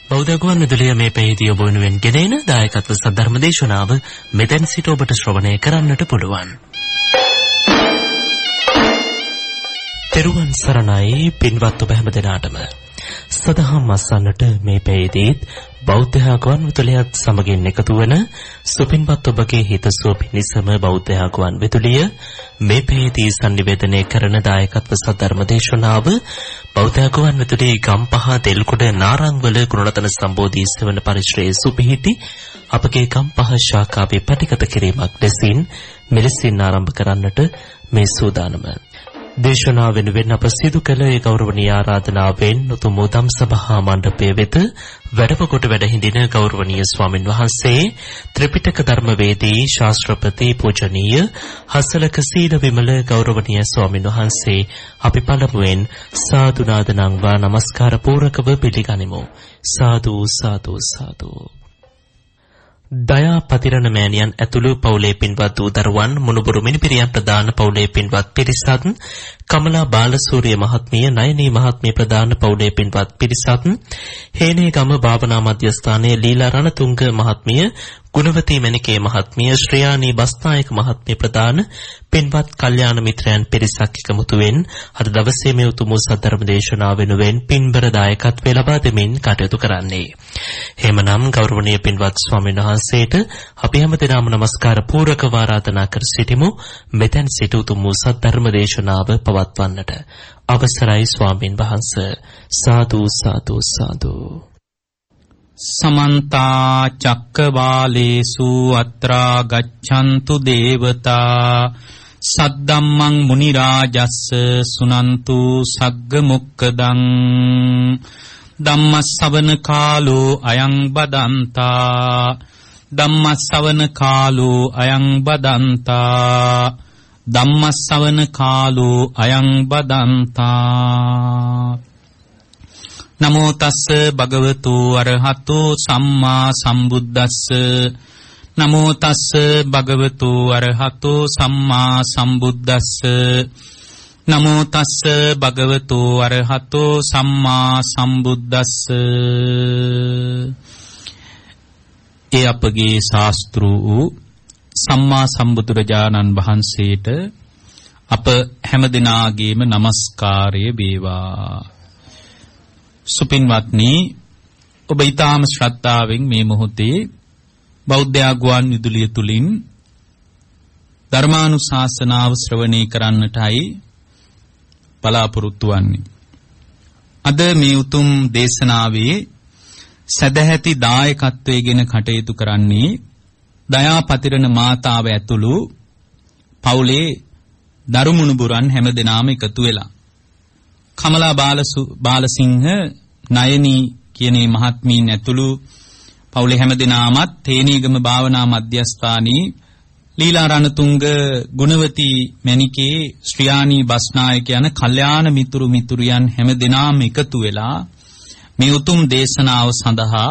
බෞද්ධ ගුවන් විදුලිය මේ පැයේදී ඔබ වෙනුවෙන් ගෙනෙන දායකත්ව සද්ධර්ම දේශනාව මෙතෙන් සිට ඔබට ශ්‍රවණය කරන්නට පුළුවන්. තෙරුවන් සරණයි පින්වත් ඔබ හැම දෙනාටම. සදහම් අසන්නට මේ පැයේදී බෞද්ධ ගුවන් විදුලියත් සමගින් එකතු වන සුපින්වත් ඔබගේ හිතසුව පිණිසම බෞද්ධ ගුවන් විදුලිය මේ පැයේදී සංනිවේදනය කරන දායකත්ව සද්ධර්ම දේශනාව බෞද්ධ ගුවන් විදුලියේ ගම්පහ දෙල්කොඩ නාරංවල ගුණරතන සම්බෝධි සෙවන පරිශ්‍රයේ සුපිහිටි අපගේ ගම්පහ ශාඛාවේ පටිගත කිරීමක් ලෙසින් මෙලෙසින් ආරම්භ කරන්නට මේ සූදානම. දේශනාව වෙනුවෙන් අප සිදු කළ ඒ ගෞරවනීය ආරාධනාවෙන් උතුම් ධම් සභා මණ්ඩපයේ වෙත වැඩම කොට වැඩ හිඳින ගෞරවනීය ස්වාමින් වහන්සේ ත්‍රිපිටක ධර්මවේදී ශාස්ත්‍රපති පූජනීය හසලක සීල විමල ගෞරවනීය ස්වාමින් වහන්සේ අපි පළමුවෙන් සාදු නාද නංවා নমස්කාර පූරකව පිළිගනිමු. සාදු සාදු සාදු. දයා පතිරණ මෑණියන් ඇතුළු පවුලේ පින්වත් දූ දරුවන් මුණුබුරු මිනිපිරියන් ප්‍රදාන පවුලේ පින්වත් පිරිසත් කමලා බාලසූරිය මහත්මිය නයනී මහත්මිය ප්‍රදාන පවුලේ පින්වත් පිරිසත් හේනේගම භාවනා මධ්‍යස්ථානයේ ලීලා රණතුංග මහත්මිය ගුණවතී මණිකේ මහත්මිය ශ්‍රියානී බස්නායක මහත්මිය ප්‍රදාන පින්වත් කල්යාණ මිත්‍රයන් පිරිසක් එකමුතුවෙන් අද දවසේ මේ උතුම් සද්ධර්ම දේශනාව වෙනුවෙන් පින්බර දායකත්වය ලබා දෙමින් කටයුතු කරන්නේ. එහෙමනම් ගෞරවනීය පින්වත් ස්වාමීන් වහන්සේට අපි හැමදෙනාම নমස්කාර පූර්වකව ආරාධනා කර සිටිමු මෙතෙන් සිට උතුම් සද්ධර්ම දේශනාව පවත්වන්නට. අවසරයි ස්වාමීන් වහන්සේ. සාදු සාදු සාදු. समन्ता चक्कवालेषु अत्रा गच्छन्तु देवता सद्दम्मं मुनिराजस्स सुनन्तु सग्गमुक्कदं ධම්මස්සවන කාලෝ අයං බදන්තා ධම්මස්සවන කාලෝ අයං බදන්තා ධම්මස්සවන කාලෝ අයං බදන්තා. නමෝ තස්ස භගවතු අරහතෝ සම්මා සම්බුද්දස්ස නමෝ තස්ස භගවතු අරහතෝ සම්මා සම්බුද්දස්ස නමෝ තස්ස භගවතු අරහතෝ සම්මා සම්බුද්දස්ස. ඒ අපගේ ශාස්ත්‍රු වූ සම්මා සම්බුදුරජාණන් වහන්සේට අප හැමදෙනාගේම নমස්කාරය වේවා. සුපින්වත්නි, ඔබ ඊටාම ශ්‍රද්ධාවෙන් මේ මොහොතේ බෞද්ධ ගුවන් විදුලිය තුලින් ධර්මානුශාසනාව ශ්‍රවණය කරන්නටයි බලාපොරොත්තු වන්නේ. අද මේ උතුම් දේශනාවේ සදැහැති දායකත්වයෙන් කටයුතු කරන්නේ දයාපතිරණ මාතාව ඇතුළු පවුලේ දරුමුණුබුරන් හැමදෙනාම එකතු වෙලා කමලා බාලසිංහ නයනී කියන මහත්මීන් ඇතුළු පවුලේ හැමදෙනාමත් තේනීගම භාවනා මධ්‍යස්ථානයේ ලීලා රණතුංග ගුණවතී මණිකේ ශ්‍රියානී බස්නායක යන කල්යාණ මිතුරියන් හැමදෙනාම එකතු වෙලා මේ උතුම් දේශනාව සඳහා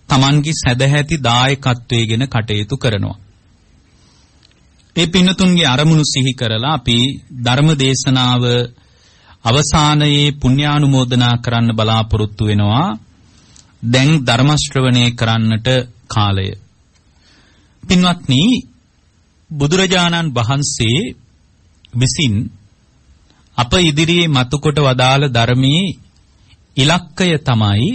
Tamanගේ සදැහැති දායකත්වයෙන් කටයුතු කරනවා. ඒ පින්තුන්ගේ අරමුණු සිහි කරලා අපි ධර්ම දේශනාව අවසානයේ පුණ්‍යානුමෝදනා කරන්න බලාපොරොත්තු වෙනවා. දැන් ධර්ම ශ්‍රවණය කරන්නට කාලය. පින්වත්නි, බුදුරජාණන් වහන්සේ විසින් අප ඉදිරියේ මතුකොට වදාළ ධර්මයේ ඉලක්කය තමයි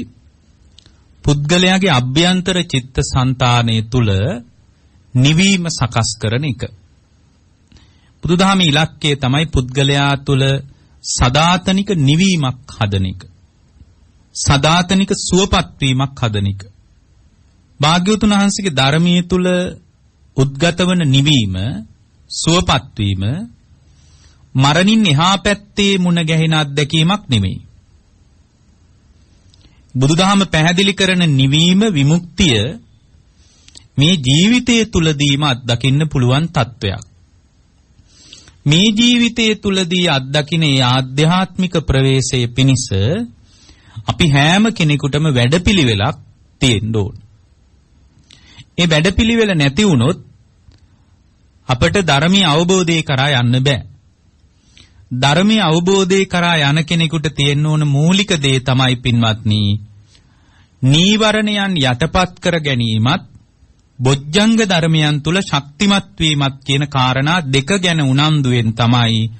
පුද්ගලයාගේ අභ්‍යන්තර චිත්ත සංතානය තුල නිවීම සකස් කරන එක. බුදුදහමේ ඉලක්කය තමයි පුද්ගලයා තුල සදාතනික නිවීමක් හදන එක. සදාතනික සුවපත් වීමක් හදන එක. භාග්‍යවතුන් වහන්සේගේ ධර්මයේ තුල උද්ගත වන නිවීම, සුවපත් වීම මරණින් එහා පැත්තේ මුණ ගැහෙන අත්දැකීමක් නෙමෙයි. බුදුදහම පැහැදිලි කරන නිවීම, විමුක්තිය මේ ජීවිතයේ තුලදීම අත්දකින්න පුළුවන් තත්වයක්. මේ ජීවිතයේ තුලදී අත්දකින ඒ ආධ්‍යාත්මික ප්‍රවේශයේ පිණිස අපි හැම කෙනෙකුටම වැඩපිළිවෙලක් තියෙන්න ඕන. ඒ වැඩපිළිවෙල නැති වුණොත් අපට ධර්මීය අවබෝධය කරා යන්න බෑ. ධර්මීය අවබෝධය කරා යන කෙනෙකුට තියෙන්න ඕන මූලික දේ තමයි පින්වත්නි, නීවරණයන් යටපත් කර ගැනීමත් බොජ්ජංග ධර්මයන් තුල ශක්තිමත් වීමත් කියන කාරණා දෙක ගැන උනන්දුවෙන් තමයි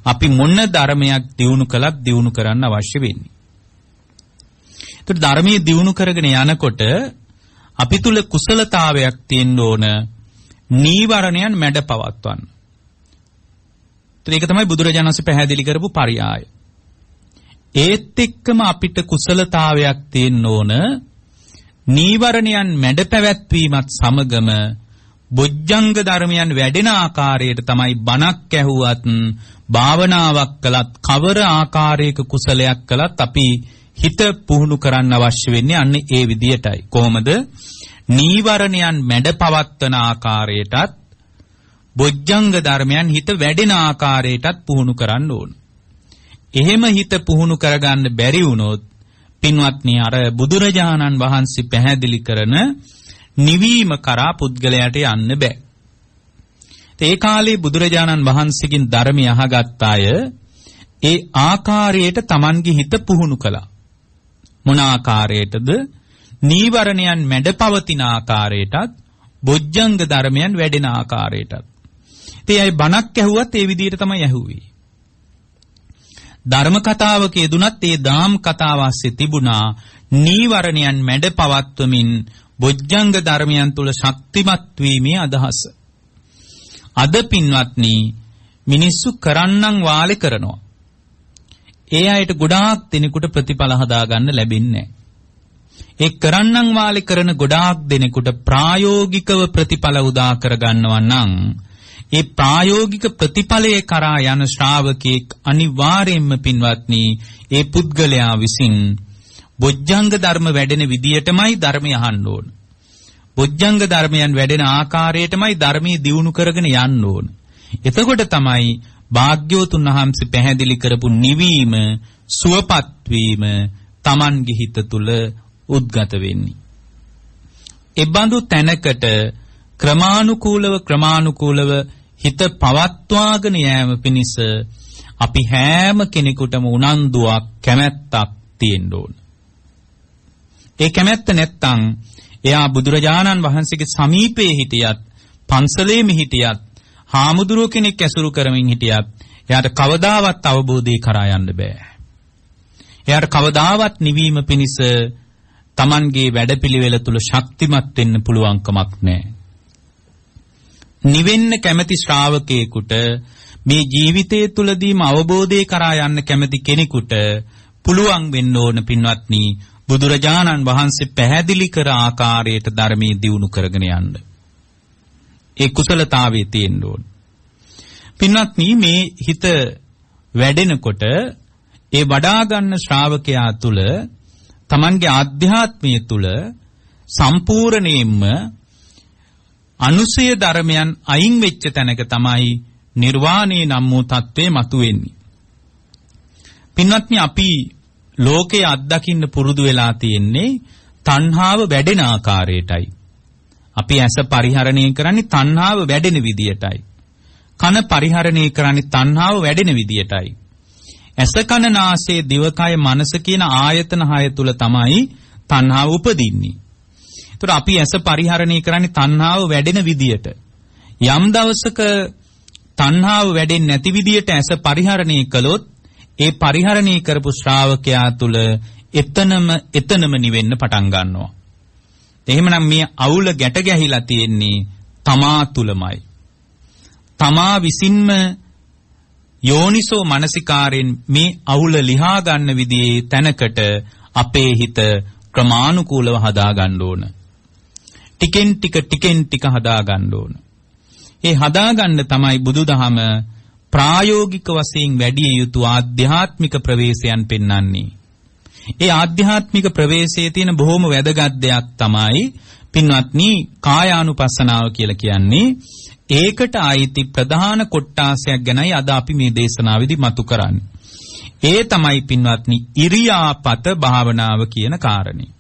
අපි මොන ධර්මයක් දියුණු කළත් දියුණු කරන්න අවශ්‍ය වෙන්නේ. ඒත් ධර්මයේ දියුණු කරගෙන යනකොට අපි තුල කුසලතාවයක් තියෙන්න ඕන නීවරණයන් මැඩ පවත්වන්න. ඒක තමයි බුදුරජාණන් වහන්සේ පැහැදිලි කරපු පරයය. ඒත් එක්කම අපිට කුසලතාවයක් තියෙන්න ඕන නීවරණයන් මැඩ පැවැත්වීමත් සමගම බොජ්ජංග ධර්මයන් වැඩෙන ආකාරයට තමයි බණක් ඇහුවත් භාවනාවක් කළත් කවර ආකාරයක කුසලයක් කළත් අපි හිත පුහුණු කරන්න අවශ්‍ය වෙන්නේ අන්න ඒ විදියටයි. කොහොමද? නීවරණයන් මැඩ පවත්වන ආකාරයටත් බොජ්ජංග ධර්මයන් හිත වැඩෙන ආකාරයටත් පුහුණු කරන්න ඕන. එහෙම හිත පුහුණු කරගන්න බැරි වුණොත් පින්වත්නි අර බුදුරජාණන් වහන්සේ පැහැදිලි කරන නිවීම කරා පුද්ගලයාට යන්න බෑ. ඒ කාලේ බුදුරජාණන් වහන්සේගෙන් ධර්මය අහගත් අය ඒ ආකාරයට Tamanගේ හිත පුහුණු කළා. මොන ආකාරයටද? නීවරණයන් මැඩපවතින ආකාරයටත් බොජ්ජංග ධර්මයන් වැඩෙන ආකාරයටත්. ඒ අය බණක් ඇහුවත් ඒ විදිහට තමයි ඇහුවේ. ධර්ම කතාවක යෙදුනත් ඒ දාම් කතාව ASCII තිබුණා නීවරණයන් මැඩපවත්වමින් බොජ්ජංග ධර්මයන් තුල ශක්තිමත් වීමේ අදහස. අද පින්වත්නි මිනිස්සු කරන්නම් වාලේ කරනවා. ඒ අයට ගොඩාක් දෙනෙකුට ප්‍රතිඵල හදාගන්න ලැබෙන්නේ නැහැ. ඒ කරන්නම් වාලේ කරන ගොඩාක් දෙනෙකුට ප්‍රායෝගිකව ප්‍රතිඵල උදා කරගන්නවා නම් ඒ ප්‍රායෝගික ප්‍රතිඵලයේ කරා යන ශ්‍රාවකෙක් අනිවාර්යයෙන්ම පින්වත්නි ඒ පුද්ගලයා විසින් බොජ්ජංග ධර්ම වැඩෙන විදියටමයි ධර්මය අහන්න ඕන. බොජ්ජංග ධර්මයන් වැඩෙන ආකාරයටමයි ධර්මයේ දියුණු කරගෙන යන්න ඕන. එතකොට තමයි භාග්‍යවතුන් වහන්සේ පැහැදිලි කරපු නිවීම සුවපත් වීම Tamanගේ හිත තුල උද්ගත වෙන්නේ. ඒ බඳු තැනකට ක්‍රමානුකූලව හිත පවත්වාගෙන යෑම පිණිස අපි හැම කෙනෙකුටම උනන්දුවක් කැමැත්තක් තියෙන්න ඕන. ඒ කැමැත්ත නැත්තම් එයා බුදුරජාණන් වහන්සේගේ සමීපයේ හිටියත් පන්සලේම හිටියත් හාමුදුරුව කෙනෙක් ඇසුරු කරමින් හිටියත් එයාට කවදාවත් අවබෝධය කරා යන්න බෑ. එයාට කවදාවත් නිවීම පිණිස Tamanගේ වැඩපිළිවෙල තුල ශක්තිමත් වෙන්න පුළුවන් කමක් නැහැ. නිවෙන්න කැමැති ශ්‍රාවකයෙකුට මේ ජීවිතය තුලදීම අවබෝධය කරා යන්න කැමැති කෙනෙකුට පුළුවන් වෙන්න ඕන පින්වත්නි බුදුරජාණන් වහන්සේ පැහැදිලි කර ආකාරයට ධර්මයේ දියුණු කරගෙන යන්න. ඒ කුසලතාවයේ තියෙන්න ඕන. පින්වත්නි මේ හිත වැඩෙනකොට ඒ වඩා ගන්න ශ්‍රාවකයා තුල Tamanගේ ආධ්‍යාත්මය තුල සම්පූර්ණයෙන්ම අනුසය ධර්මයන් අයින් වෙච්ච තැනක තමයි නිර්වාණය නම් වූ තත්ත්වය මතුවෙන්නේ. පින්වත්නි අපි ලෝකේ අත්දකින්න පුරුදු වෙලා තියෙන්නේ තණ්හාව වැඩෙන ආකාරයටයි. අපි ඇස පරිහරණය කරන්නේ තණ්හාව වැඩෙන විදියටයි. කන පරිහරණය කරන්නේ තණ්හාව වැඩෙන විදියටයි. ඇස කන නාසය දිවකය මනස කියන ආයතන 6 තුල තමයි තණ්හාව උපදින්නේ. ඒතර අපි ඇස පරිහරණය කරන්නේ තණ්හාව වැඩෙන විදියට. යම් දවසක තණ්හාව වැඩෙන්නේ නැති විදියට ඇස පරිහරණය කළොත් ඒ පරිහරණය කරපු ශ්‍රාවකයා තුල එතනම නිවෙන්න පටන් ගන්නවා. එහෙමනම් මේ අවුල ගැට ගැහිලා තියෙන්නේ තමා තුලමයි. තමා විසින්ම යෝනිසෝ මනසිකාරයෙන් මේ අවුල ලිහා ගන්න විදිහේ තැනකට අපේ හිත ක්‍රමානුකූලව හදා ගන්න ඕන. ටිකෙන් ටික හදා ගන්න ඕන. ඒ හදා ගන්න තමයි බුදුදහම ප්‍රායෝගික වශයෙන් වැඩි යුතු ආධ්‍යාත්මික ප්‍රවේශයන් පෙන්වන්නේ. ඒ ආධ්‍යාත්මික ප්‍රවේශයේ තියෙන බොහොම වැදගත් දෙයක් තමයි පින්වත්නි කායානුපස්සනාව කියලා කියන්නේ. ඒකට ආйти ප්‍රධාන කොටාසයක් ගැනයි අද අපි මේ දේශනාවේදී මතු කරන්නේ. ඒ තමයි පින්වත්නි ඉරියාපත භාවනාව කියන කාරණේ.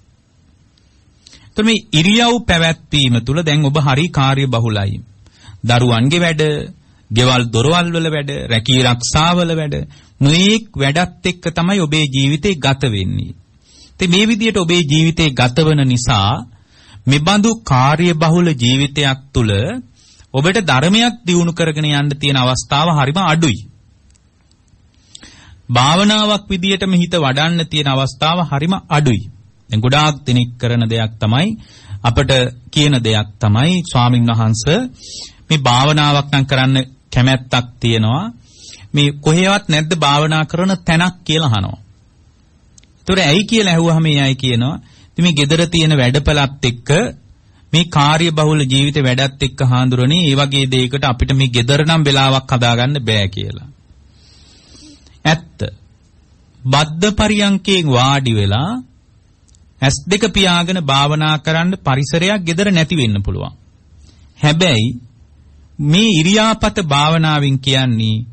එතකොට මේ ඉරියව් පැවැත්වීම තුළ දැන් ඔබ හරි කාර්ය බහුලයි. දරුවන්ගේ වැඩ, ගෙවල් දොරවල් වල වැඩ, රැකී ආරක්ෂාවල වැඩ, මේක් වැඩත් එක්ක තමයි ඔබේ ජීවිතේ ගත වෙන්නේ. ඉතින් මේ විදිහට ඔබේ ජීවිතේ ගතවන නිසා මෙබඳු කාර්යබහුල ජීවිතයක් තුළ ඔබට ධර්මයක් දියුණු කරගෙන යන්න තියෙන අවස්ථාව හරිම අඩුයි. භාවනාවක් විදියටම හිත වඩන්න තියෙන අවස්ථාව හරිම අඩුයි. දැන් ගොඩාක් දෙනෙක් කරන දෙයක් තමයි අපට කියන දෙයක් තමයි ස්වාමින් වහන්සේ මේ භාවනාවක් නම් කරන්න කැමැත්තක් තියෙනවා. මේ කොහෙවත් නැද්ද භාවනා කරන තැනක් කියලා අහනවා. ඒතොර ඇයි කියලා ඇහුවාම මේ අය කියනවා ඉතින් මේ gedara තියෙන වැඩපලත් එක්ක මේ කාර්යබහුල ජීවිත වැඩත් එක්ක හාඳුරන්නේ ඒ වගේ දෙයකට අපිට මේ gedara නම් වෙලාවක් හදාගන්න බෑ කියලා. ඇත්ත. බද්ධ පරියන්කයෙන් වාඩි වෙලා S2 පියාගෙන භාවනා කරන්න පරිසරයක් gedara නැති වෙන්න පුළුවන්. හැබැයි මේ ඉරියාපත භාවනාවෙන් කියන්නේ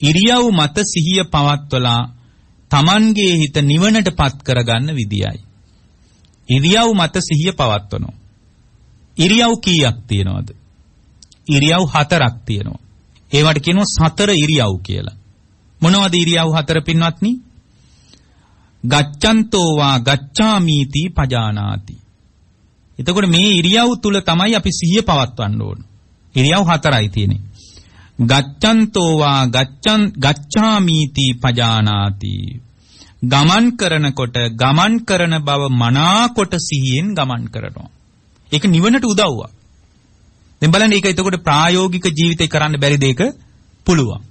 ඉරියව් මත සිහිය පවත්වලා Tamanගේ හිත නිවනටපත් කරගන්න විදියයි. ඉරියව් මත සිහිය පවත්වනවා. ඉරියව් කීයක් තියෙනවද? ඉරියව් 4ක් තියෙනවා. ඒවට කියනවා සතර ඉරියව් කියලා. මොනවද ඉරියව් 4 පින්වත්නි? ගච්ඡන්තෝ වා ගච්ඡාමීති පජානාති. එතකොට මේ ඉරියව් තුල තමයි අපි සිහිය පවත්වන්න ඕන. ඉරියව් 4යි තියෙන්නේ. ගච්ඡන්තෝ වා ගච්ඡාමීති පජානාති. ගමන් කරනකොට ගමන් කරන බව මනාකොට සිහියෙන් ගමන් කරනවා. ඒක නිවනට උදව්වක්. දැන් බලන්න ඒක එතකොට ප්‍රායෝගික ජීවිතේ කරන්න බැරි දෙයක පුළුවන්.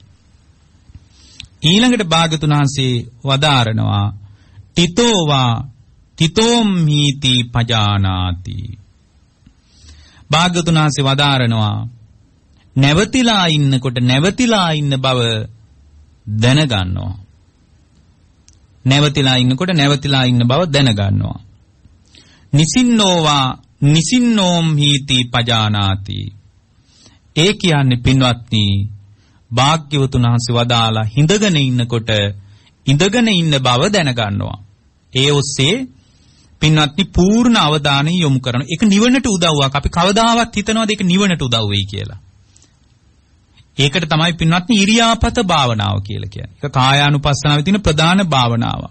ඊළඟට භාග්‍යතුන් වහන්සේ වදාරනවා තිතෝම් හීති පජානාති. භාග්‍යතුන් වහන්සේ වදාරනවා නැවතිලා ඉන්නකොට නැවතිලා ඉන්න බව දැනගන්නවා. නැවතිලා ඉන්නකොට නැවතිලා ඉන්න බව දැනගන්නවා. නිසින්නෝම් හීති පජානාති. ඒ කියන්නේ පින්වත්නි භාග්‍යවතුන් වහන්සේ වදාලා හිඳගෙන ඉන්නකොට ඉඳගෙන ඉන්න බව දැනගන්නවා. ඒ ඔස්සේ පින්වත්නි පූර්ණ අවධානය යොමු කරනවා. ඒක නිවනට උදව්වක්. අපි කවදාවත් හිතනවාද ඒක නිවනට උදව් වෙයි කියලා. ඒකට තමයි පින්වත්නි ඉරියාපත භාවනාව කියලා කියන්නේ. ඒක කායානුපස්සනාවේ තියෙන ප්‍රධාන භාවනාව.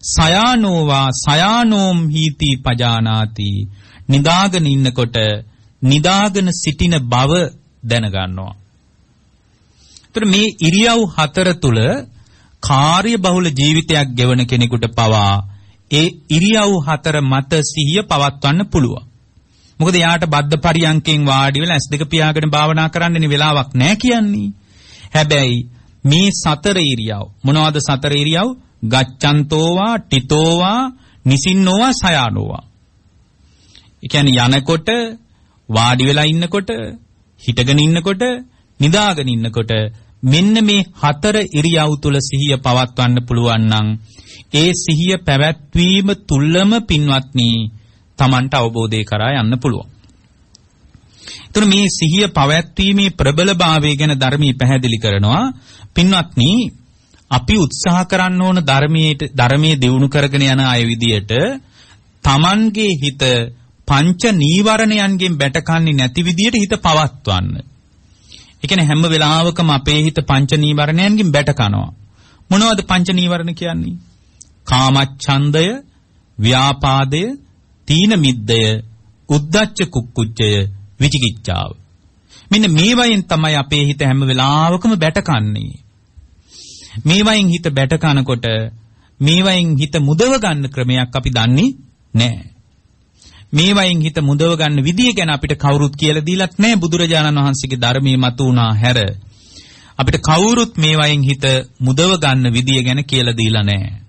සයානෝම් හීති පජානාති. නිදාගෙන ඉන්නකොට නිදාගෙන සිටින බව දැනගන්නවා. ඒතර මේ ඉරියව් 4 තුල කාර්යබහුල ජීවිතයක් ගෙවන කෙනෙකුට පවා ඒ ඉරියව් 4 මත සිහිය පවත්වන්න පුළුවන්. මොකද යාට බද්ධ පරියන්කෙන් වාඩි වෙලා S2 පියාගෙන භාවනා කරන්නනේ වෙලාවක් නැහැ කියන්නේ. හැබැයි මේ 4 ඉරියව් මොනවද 4 ඉරියව්? ගච්ඡන්තෝවා, ටිතෝවා, නිසින්නෝවා, සයානෝවා. ඒ කියන්නේ යනකොට, වාඩි වෙලා ඉන්නකොට, හිටගෙන ඉන්නකොට, නිදාගෙන ඉන්නකොට මෙන්න මේ 4 ඉරියව් තුල සිහිය පවත්වන්න පුළුවන් නම් ඒ සිහිය පැවැත්වීම තුලම පින්වත්නි Tamanට අවබෝධය කරා යන්න පුළුවන්. එතන මේ සිහිය පැවැත්වීමේ ප්‍රබලභාවය ගැන ධර්මයේ පැහැදිලි කරනවා. පින්වත්නි අපි උත්සාහ කරන්න ඕන ධර්මයේ දියුණු කරගෙන යන අය විදියට Tamanගේ හිත පංච නීවරණයන්ගෙන් බැටකන්නේ නැති විදියට හිත පවත්වන්න. ඒ කියන්නේ හැම වෙලාවකම අපේ හිත පංච නීවරණයන්ගෙන් බැටකනවා. මොනවද පංච නීවරණ කියන්නේ? කාමච්ඡන්දය, ව්‍යාපාදය, තීන මිද්දය, උද්ධච්ච කුක්කුච්චය, විචිකිච්ඡාව. මෙන්න මේ වයින් තමයි අපේ හිත හැම වෙලාවකම බැටකන්නේ. මේ වයින් හිත බැටකනකොට මේ වයින් හිත මුදව ගන්න ක්‍රමයක් අපි දන්නේ නැහැ. මේ වයින් හිත මුදව ගන්න විදිය ගැන අපිට කවුරුත් කියලා දීලත් නැහැ. බුදුරජාණන් වහන්සේගේ ධර්මයේ මතු වුණා හැර අපිට කවුරුත් මේ වයින් හිත මුදව ගන්න විදිය ගැන කියලා දීලා නැහැ.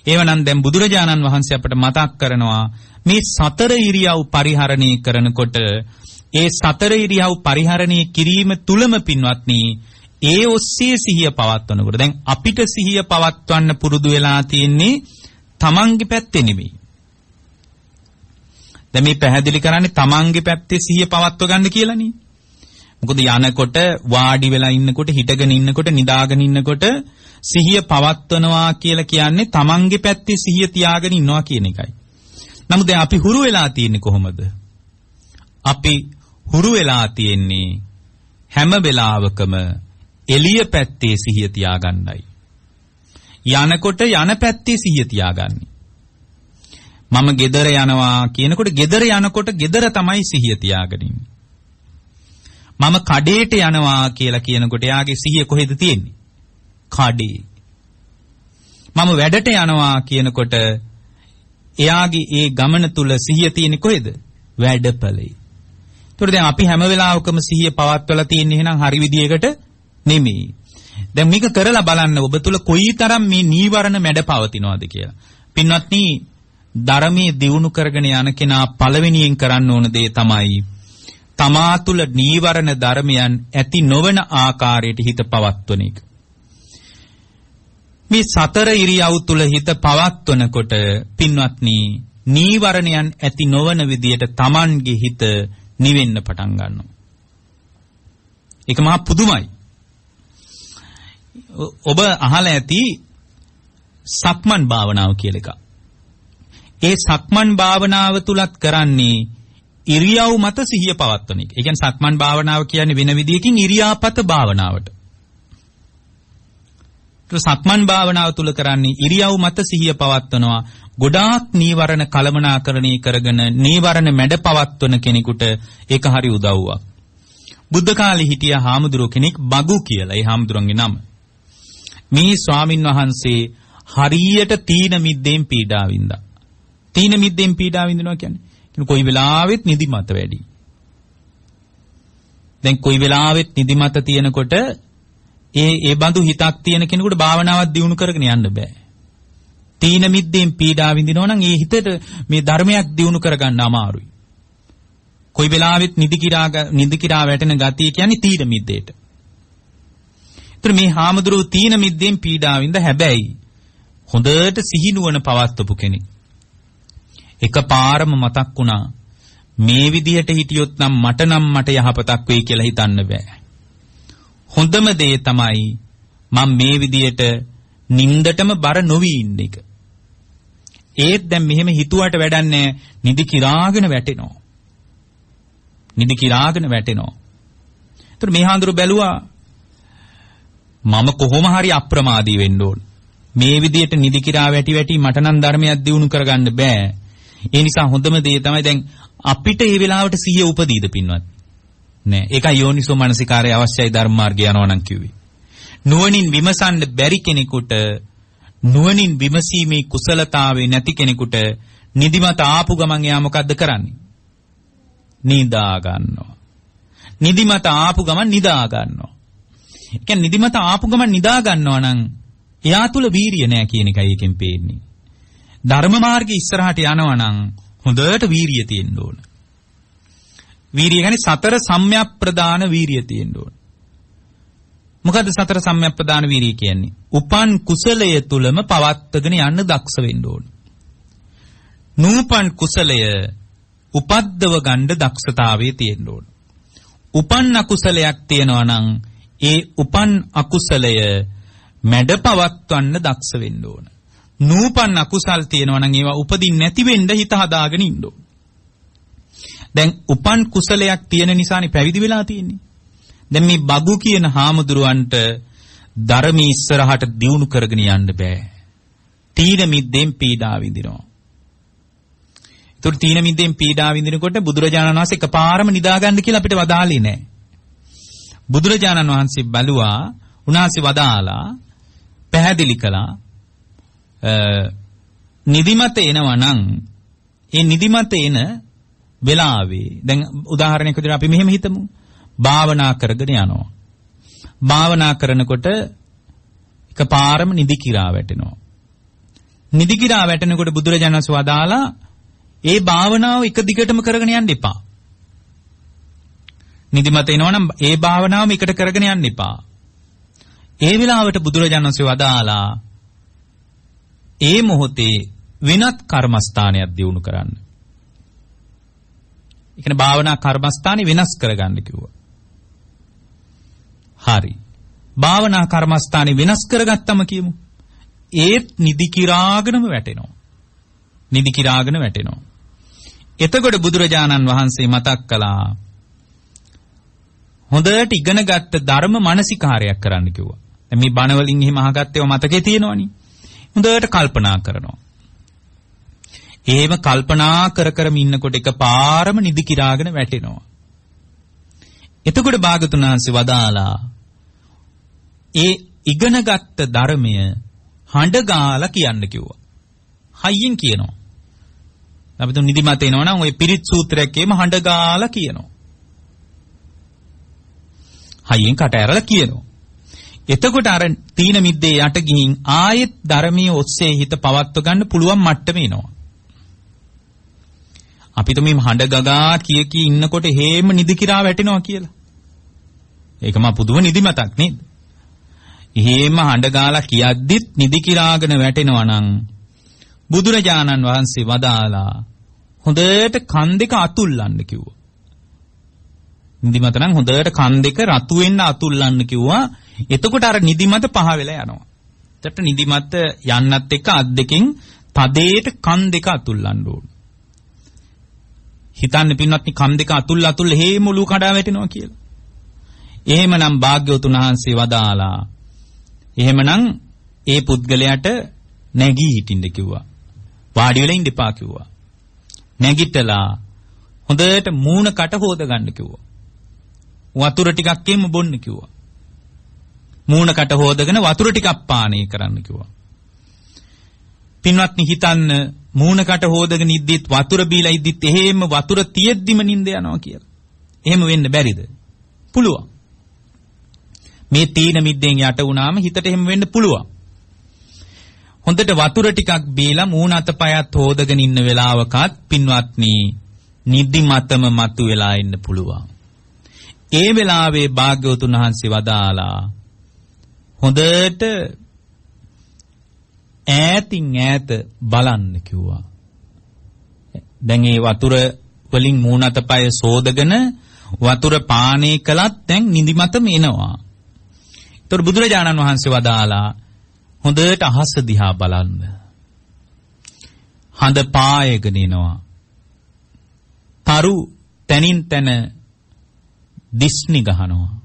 ඒවනම් දැන් බුදුරජාණන් වහන්සේ අපට මතක් කරනවා මේ 4 ඉරියව් පරිහරණය කරනකොට ඒ 4 ඉරියව් පරිහරණය කිරීම තුලම පින්වත්නි ඒ ඔස්සේ සිහිය පවත්වනකොට දැන් අපිට සිහිය පවත්වන්න පුරුදු වෙලා තියෙන්නේ තමන්ගේ පැත්තේ නෙමෙයි. දැන් මේ පැහැදිලි කරන්නේ තමන්ගේ පැත්තේ සිහිය පවත්ව ගන්න කියලානේ. මොකද යනකොට වාඩි වෙලා ඉන්නකොට හිටගෙන ඉන්නකොට නිදාගෙන ඉන්නකොට සිහිය පවත්වනවා කියලා කියන්නේ තමන්ගේ පැත්තේ සිහිය තියාගෙන ඉන්නවා කියන එකයි. නමුත් දැන් අපි හුරු වෙලා තියෙන්නේ කොහොමද? අපි හුරු වෙලා තියෙන්නේ හැම වෙලාවකම එළිය පැත්තේ සිහිය තියාගන්නයි. යනකොට යන පැත්තේ සිහිය තියාගන්නේ. මම ගෙදර යනවා කියනකොට ගෙදර යනකොට ගෙදර තමයි සිහිය තියාගෙන ඉන්නේ. මම කඩේට යනවා කියලා කියනකොට එයාගේ සිහිය කොහෙද තියෙන්නේ? කඩේ. මම වැඩට යනවා කියනකොට එයාගේ ඒ ගමන තුල සිහිය තියෙන්නේ කොහෙද? වැඩපලේ. ඒතකොට දැන් අපි හැම වෙලාවකම සිහිය පවත්වලා තියෙන්නේ එහෙනම් හරි විදියකට නෙමෙයි. දැන් මේක කරලා බලන්න ඔබ තුල කොයිතරම් මේ නීවරණ මැඩ පවතිනවද කියලා. පින්වත්නි, ධර්මයේ දියුණු කරගෙන යන කෙනා පළවෙනියෙන් කරන්න ඕන දේ තමයි තමා තුල නීවරණ ධර්මයන් ඇති නොවන ආකාරයට හිත පවත්වන එක. මේ සතර ඉරියව් තුල හිත පවත්වනකොට පින්වත්නි, නීවරණයන් ඇති නොවන විදියට Tamanගේ හිත නිවෙන්න පටන් ගන්නවා. ඒක මහා පුදුමයි. ඔබ අහලා ඇති සක්මන් භාවනාව කියලා එකක්. ඒ සක්මන් භාවනාව තුලත් කරන්නේ ඉරියව් මත සිහිය පවත්වන එක. ඒ කියන්නේ සක්මන් භාවනාව කියන්නේ වෙන විදියකින් ඉරියාපත භාවනාවට. සක්මන් භාවනාව තුල කරන්නේ ඉරියව් මත සිහිය පවත්වනවා. ගොඩාක් නීවරණ කලමනාකරණය කරගෙන නීවරණ මැඩ පවත්වන කෙනෙකුට ඒක හරි උදව්වක්. බුද්ධ කාලේ හිටිය හාමුදුරුව කෙනෙක් බගු කියලා. ඒ හාමුදුරන්ගේ නම. මේ ස්වාමින් වහන්සේ හරියට තීන මිද්දෙන් පීඩා වින්දා. තීන මිද්දෙන් පීඩා විඳිනවා කියන්නේ කොයි වෙලාවෙත් නිදිමත වැඩි. දැන් කොයි වෙලාවෙත් නිදිමත තියෙනකොට ඒ බඳු හිතක් තියෙන කෙනෙකුට භාවනාවක් දියුණු කරගෙන යන්න බෑ. තීන මිද්දෙන් පීඩා විඳිනවා නම් ඒ හිතට මේ ධර්මයක් දියුණු කරගන්න අමාරුයි. කොයි වෙලාවෙත් නිදි කිරා වැටෙන ගතිය කියන්නේ තීන මිද්දේට. ඒතර මේ හාමුදුරුවෝ තීන මිද්දෙන් පීඩා විඳ හැබැයි හොඳට සිහිනුවන පවත්වපු කෙනෙක්. එකපාරම මතක් වුණා මේ විදිහට හිටියොත් නම් මට යහපතක් වෙයි කියලා හිතන්න බෑ. හොඳම දේ තමයි මම මේ විදිහට නින්දටම බර නොවි ඉන්න එක. ඒත් දැන් මෙහෙම හිතුවට වැඩන්නේ නිදි කිරාගෙන වැටෙනවා. නිදි කිරාගෙන වැටෙනවා. ඒතර මේ හාමුදුරුවෝ බැලුවා මම කොහොම හරි අප්‍රමාදී වෙන්න ඕන. මේ විදිහට නිදි කිරා වැටි මට නම් ධර්මයක් දියුණු කරගන්න බෑ. ඒ නිසා හොඳම දේ තමයි දැන් අපිට මේ වෙලාවට සිහිය උපදීද පින්වත්? නෑ. ඒකයි යෝනිසෝ මනසිකාරය අවශ්‍යයි ධර්ම මාර්ගය යනවා නම් කිව්වේ. නුවණින් විමසන්න බැරි කෙනෙකුට, නුවණින් විමසීමේ කුසලතාවේ නැති කෙනෙකුට නිදිමත ආපු ගමන් එයා මොකද්ද කරන්නේ? නිදා ගන්නවා. නිදිමත ආපු ගමන් නිදා ගන්නවා. ඒ කියන්නේ නිදිමත ආපු ගමන් නිදා ගන්නවා නම් එයා තුල වීරිය නෑ කියන එකයි එකෙන් පේන්නේ. ධර්ම මාර්ගයේ ඉස්සරහට යනවා නම් හොඳට වීරිය තියෙන්න ඕන. වීරිය කියන්නේ සතර සම්‍යක් ප්‍රදාන වීරිය තියෙන්න ඕන. මොකද්ද සතර සම්‍යක් ප්‍රදාන වීරිය කියන්නේ? උපන් කුසලය තුලම පවත්වගෙන යන්න දක්ෂ වෙන්න ඕන. නූපන් කුසලය උපද්දව ගන්න දක්ෂතාවයේ තියෙන්න ඕන. උපන් අකුසලයක් තියෙනවා නම් ඒ උපන් අකුසලය මැඩ පවත්වන්න දක්ෂ වෙන්න ඕන. නූපන් අකුසල් තියෙනවා නම් ඒවා උපදින්න නැති වෙන්න හිත හදාගෙන ඉන්න ඕන. දැන් උපන් කුසලයක් තියෙන නිසානේ පැවිදි වෙලා තියෙන්නේ. දැන් මේ බගු කියන හාමුදුරුවන්ට ධර්මී ඉස්සරහට දියුණු කරගෙන යන්න බෑ. තීන මිද්දෙන් පීඩා විඳිනවා. ඒතර තීන මිද්දෙන් පීඩා විඳිනකොට බුදුරජාණන් වහන්සේ එකපාරම නිදාගන්න කියලා අපිට වදාළේ නෑ. බුදුරජාණන් වහන්සේ බැලුවා, උන්වහන්සේ වදාලා පැහැදිලි කළා නිදිමත එනවා නම් ඒ නිදිමත එන වෙලාවේ දැන් උදාහරණයක් විදිහට අපි මෙහෙම හිතමු. භාවනා කරගෙන යනවා. භාවනා කරනකොට එකපාරම නිදි කිරා වැටෙනවා. නිදි කිරා වැටෙනකොට බුදුරජාණන් වහන්සේ වදාලා ඒ භාවනාව එක දිගටම කරගෙන යන්න එපා. නිදිමත එනවා නම් ඒ භාවනාවම එකට කරගෙන යන්න එපා. ඒ වෙලාවට බුදුරජාණන් වහන්සේ වදාලා ඒ මොහොතේ වෙනත් කර්මස්ථානයක් දියුණු කරන්න. ඒ කියන්නේ භාවනා කර්මස්ථානේ වෙනස් කරගන්න කිව්වා. හරි. භාවනා කර්මස්ථානේ වෙනස් කරගත්තම කියමු. ඒත් නිදි කිරාගෙනම වැටෙනවා. නිදි කිරාගෙන වැටෙනවා. එතකොට බුදුරජාණන් වහන්සේ මතක් කළා හොඳට ඉගෙනගත්ත ධර්ම මානසිකාරයක් කරන්න කිව්වා. දැන් මේ බණ වලින් එහෙම අහගත්තේව මතකේ තියෙනවනේ. හොඳට කල්පනා කරනවා. එහෙම කල්පනා කර කරම ඉන්නකොට එකපාරම නිදි කිරාගෙන වැටෙනවා. එතකොට භාගතුන් වහන්සේ වදාලා ඒ ඉගෙනගත්ත ධර්මය හඬ ගාලා කියන්න කිව්වා. හයියෙන් කියනවා. අපි තුන් නිදිමත එනවා නම් ওই පිරිත් සූත්‍රයක් එහෙම හඬ ගාලා කියනවා. හයියෙන් කට ඇරලා කියනවා. එතකොට අර තීන මිද්දේ යට ගිහින් ආයෙත් ධර්මයේ ඔස්සේ හිත පවත්ව ගන්න පුළුවන් මට්ටම එනවා. අපි તો මේ හඬ ගගා කී ඉන්නකොට හේම නිදි කිරා වැටෙනවා කියලා. ඒක මා පුදුම නිදිමතක් නේද? හේම හඬ ගාලා කියද්දිත් නිදි කිරාගෙන වැටෙනවා නම් බුදුරජාණන් වහන්සේ වදාලා හොඳට කන් දෙක අතුල්ලන්න කිව්වා. නිදිමත නම් හොඳට කන් දෙක රතු වෙන්න අතුල්ලන්න කිව්වා. එතකොට අර නිදිමත පහ වෙලා යනවා. එතකොට නිදිමත යන්නත් එක්ක අත් දෙකෙන් තදේට කන් දෙක අතුල්ලන්න ඕන. හිතන්න පින්වත්නි කන් දෙක අතුල් හේම මුළු කඩා වැටෙනවා කියලා. එහෙමනම් භාග්‍යවතුන් වහන්සේ වදාලා එහෙමනම් ඒ පුද්ගලයාට නැගී හිටින්න කිව්වා. වාඩි වෙලා ඉන්න එපා කිව්වා. නැගිටලා හොඳට මූණ කට හොද ගන්න කිව්වා. වතුර ටිකක් එම්ම බොන්න කිව්වා. මූණ කට හොදගෙන වතුර ටිකක් පානය කරන්න කිව්වා. පින්වත්නි හිතන්න මූණ කට හොදගෙන ඉද්දිත් වතුර බීලා ඉද්දිත් එහෙම වතුර තියෙද්දිම නිින්ද යනවා කියලා. එහෙම වෙන්න බැරිද? පුළුවන්. මේ තීන මිද්දෙන් යට වුණාම හිතට එහෙම වෙන්න පුළුවන්. හොඳට වතුර ටිකක් බීලා මූණ අතපයත් හොදගෙන ඉන්න වෙලාවකත් පින්වත්නි නිදිමතම මතු වෙලා ඉන්න පුළුවන්. ඒ වෙලාවේ භාග්‍යවතුන් වහන්සේ වදාලා හොඳට ඈතින් ඈත බලන්න කිව්වා. දැන් මේ වතුර වලින් මූණ අතපය සෝදගෙන වතුර පානය කළත් දැන් නිදිමතම එනවා. ඒතර බුදුරජාණන් වහන්සේ වදාලා හොඳට අහස දිහා බලන්න. හඳ පායගෙන එනවා. තරු තනින් තන දිස්නි ගහනවා.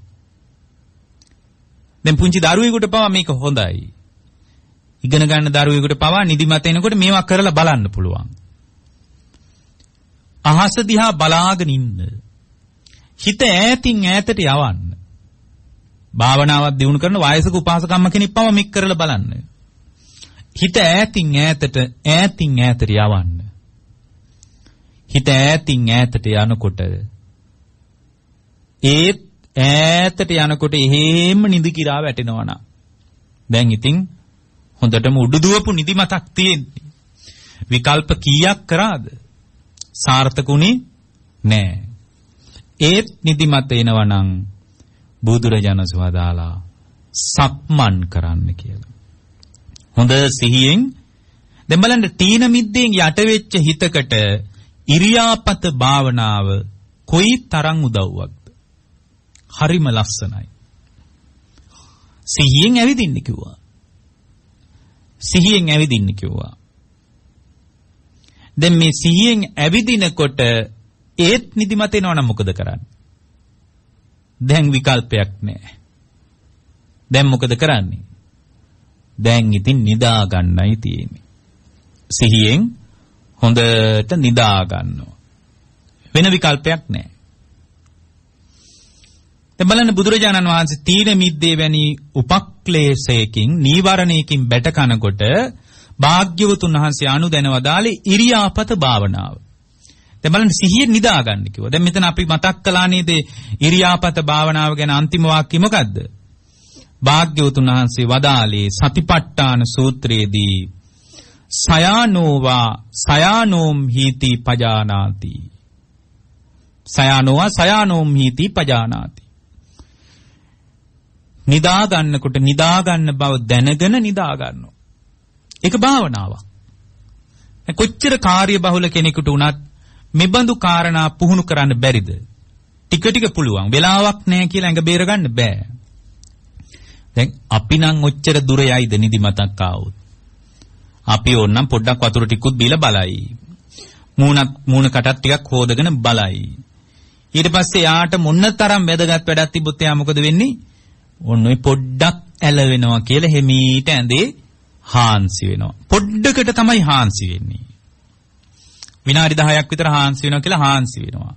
දැන් පුංචි දරුවෙකුට පවා මේක හොඳයි. ඉගෙන ගන්න දරුවෙකුට පවා නිදිමත එනකොට මේවා කරලා බලන්න පුළුවන්. අහස දිහා බලාගෙන ඉන්න. හිත ඈතින් ඈතට යවන්න. භාවනාවක් දියුණු කරන වයසක උපාසකම්ම කෙනෙක් පවා මේක කරලා බලන්න. හිත ඈතින් ඈතට යවන්න. හිත ඈතින් ඈතට යනකොට ඒත් ඈතට යනකොට එහෙම නිදි කිරා වැටෙනවා නා. දැන් ඉතින් හොඳටම උඩුදුවපු නිදිමතක් තියෙන්නේ. විකල්ප කීයක් කරාද? සාර්ථකුනේ නෑ. ඒත් නිදිමත එනවා නම් බුදුරජාණන් වදාලා සක්මන් කරන්න කියලා. හොඳ සිහියෙන් දැන් බලන්න තීන මිද්දෙන් යට වෙච්ච හිතකට ඉරියාපත භාවනාව කොයි තරම් උදව්වක්ද? හරිම ලස්සනයි. සිහියෙන් ඇවිදින්න කිව්වා. සිහියෙන් ඇවිදින්න කිව්වා. දැන් මේ සිහියෙන් ඇවිදිනකොට ඒත් නිදිමත එනවනම් මොකද කරන්නේ? දැන් විකල්පයක් නැහැ. දැන් මොකද කරන්නේ? දැන් ඉතින් නිදා ගන්නයි තියෙන්නේ. සිහියෙන් හොඳට නිදා ගන්නවා. වෙන විකල්පයක් නැහැ. දැන් බලන්න බුදුරජාණන් වහන්සේ තීන මිද්දේ වැනි උපක්ලේශයකින් නීවරණයකින් බැට කනකොට භාග්‍යවතුන් වහන්සේ අනුදැන වදාළේ ඉරියාපත භාවනාව. දැන් බලන්න සිහියෙන් නිදා ගන්න කිව්වා. දැන් මෙතන අපි මතක් කළා නේද ඉරියාපත භාවනාව ගැන අන්තිම වාක්‍ය මොකද්ද? භාග්‍යවතුන් වහන්සේ වදාළේ සතිපට්ඨාන සූත්‍රයේදී සයානෝම් හීති පජානාති. සයානෝම් හීති පජානාති. නිදා ගන්නකොට නිදා ගන්න බව දැනගෙන නිදා ගන්නවා. ඒක භාවනාවක්. කොච්චර කාර්ය බහුල කෙනෙකුට උනත් මෙබඳු කාරණා පුහුණු කරන්න බැරිද? ටික ටික පුළුවන්. වෙලාවක් නැහැ කියලා ඇඟ බේර ගන්න බෑ. දැන් අපි නම් ඔච්චර දුර යයිද නිදිමතක් ආවොත්. අපි ඕනනම් පොඩ්ඩක් වතුර ටිකුත් බීලා බලයි. මූණ කටත් ටිකක් හොදගෙන බලයි. ඊට පස්සේ යාට මොනතරම් වැදගත් වැඩක් තිබුත් එයා මොකද වෙන්නේ? ඔන්න ඔය පොඩ්ඩක් ඇලවෙනවා කියලා හිමීට ඇඳේ හාන්සි වෙනවා. පොඩ්ඩකට තමයි හාන්සි වෙන්නේ. විනාඩි 10ක් විතර හාන්සි වෙනවා කියලා හාන්සි වෙනවා.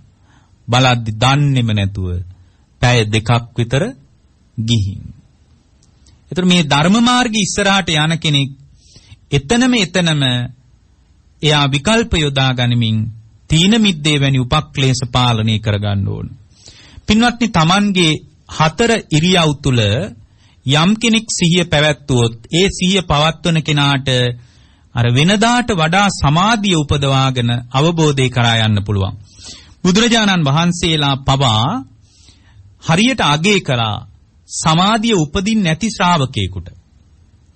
බලද්දි දන්නේම නැතුව පැය 2ක් විතර ගිහින්. ඒතර මේ ධර්ම මාර්ගයේ ඉස්සරහට යන කෙනෙක් එතනම එයා විකල්ප යොදා ගනිමින් තීන මිද්දේ වැනි උපක්ලේශ පාලනය කරගන්න ඕන. පින්වත්නි, Tamanගේ 4 ඉරියව් තුල යම් කෙනෙක් සිහිය පැවැත්වුවොත් ඒ සිහිය පවත්වන කෙනාට අර වෙනදාට වඩා සමාධිය උපදවාගෙන අවබෝධය කරා යන්න පුළුවන්. බුදුරජාණන් වහන්සේලා පවා හරියට අගය කළා සමාධිය උපදින්න නැති ශ්‍රාවකයෙකුට.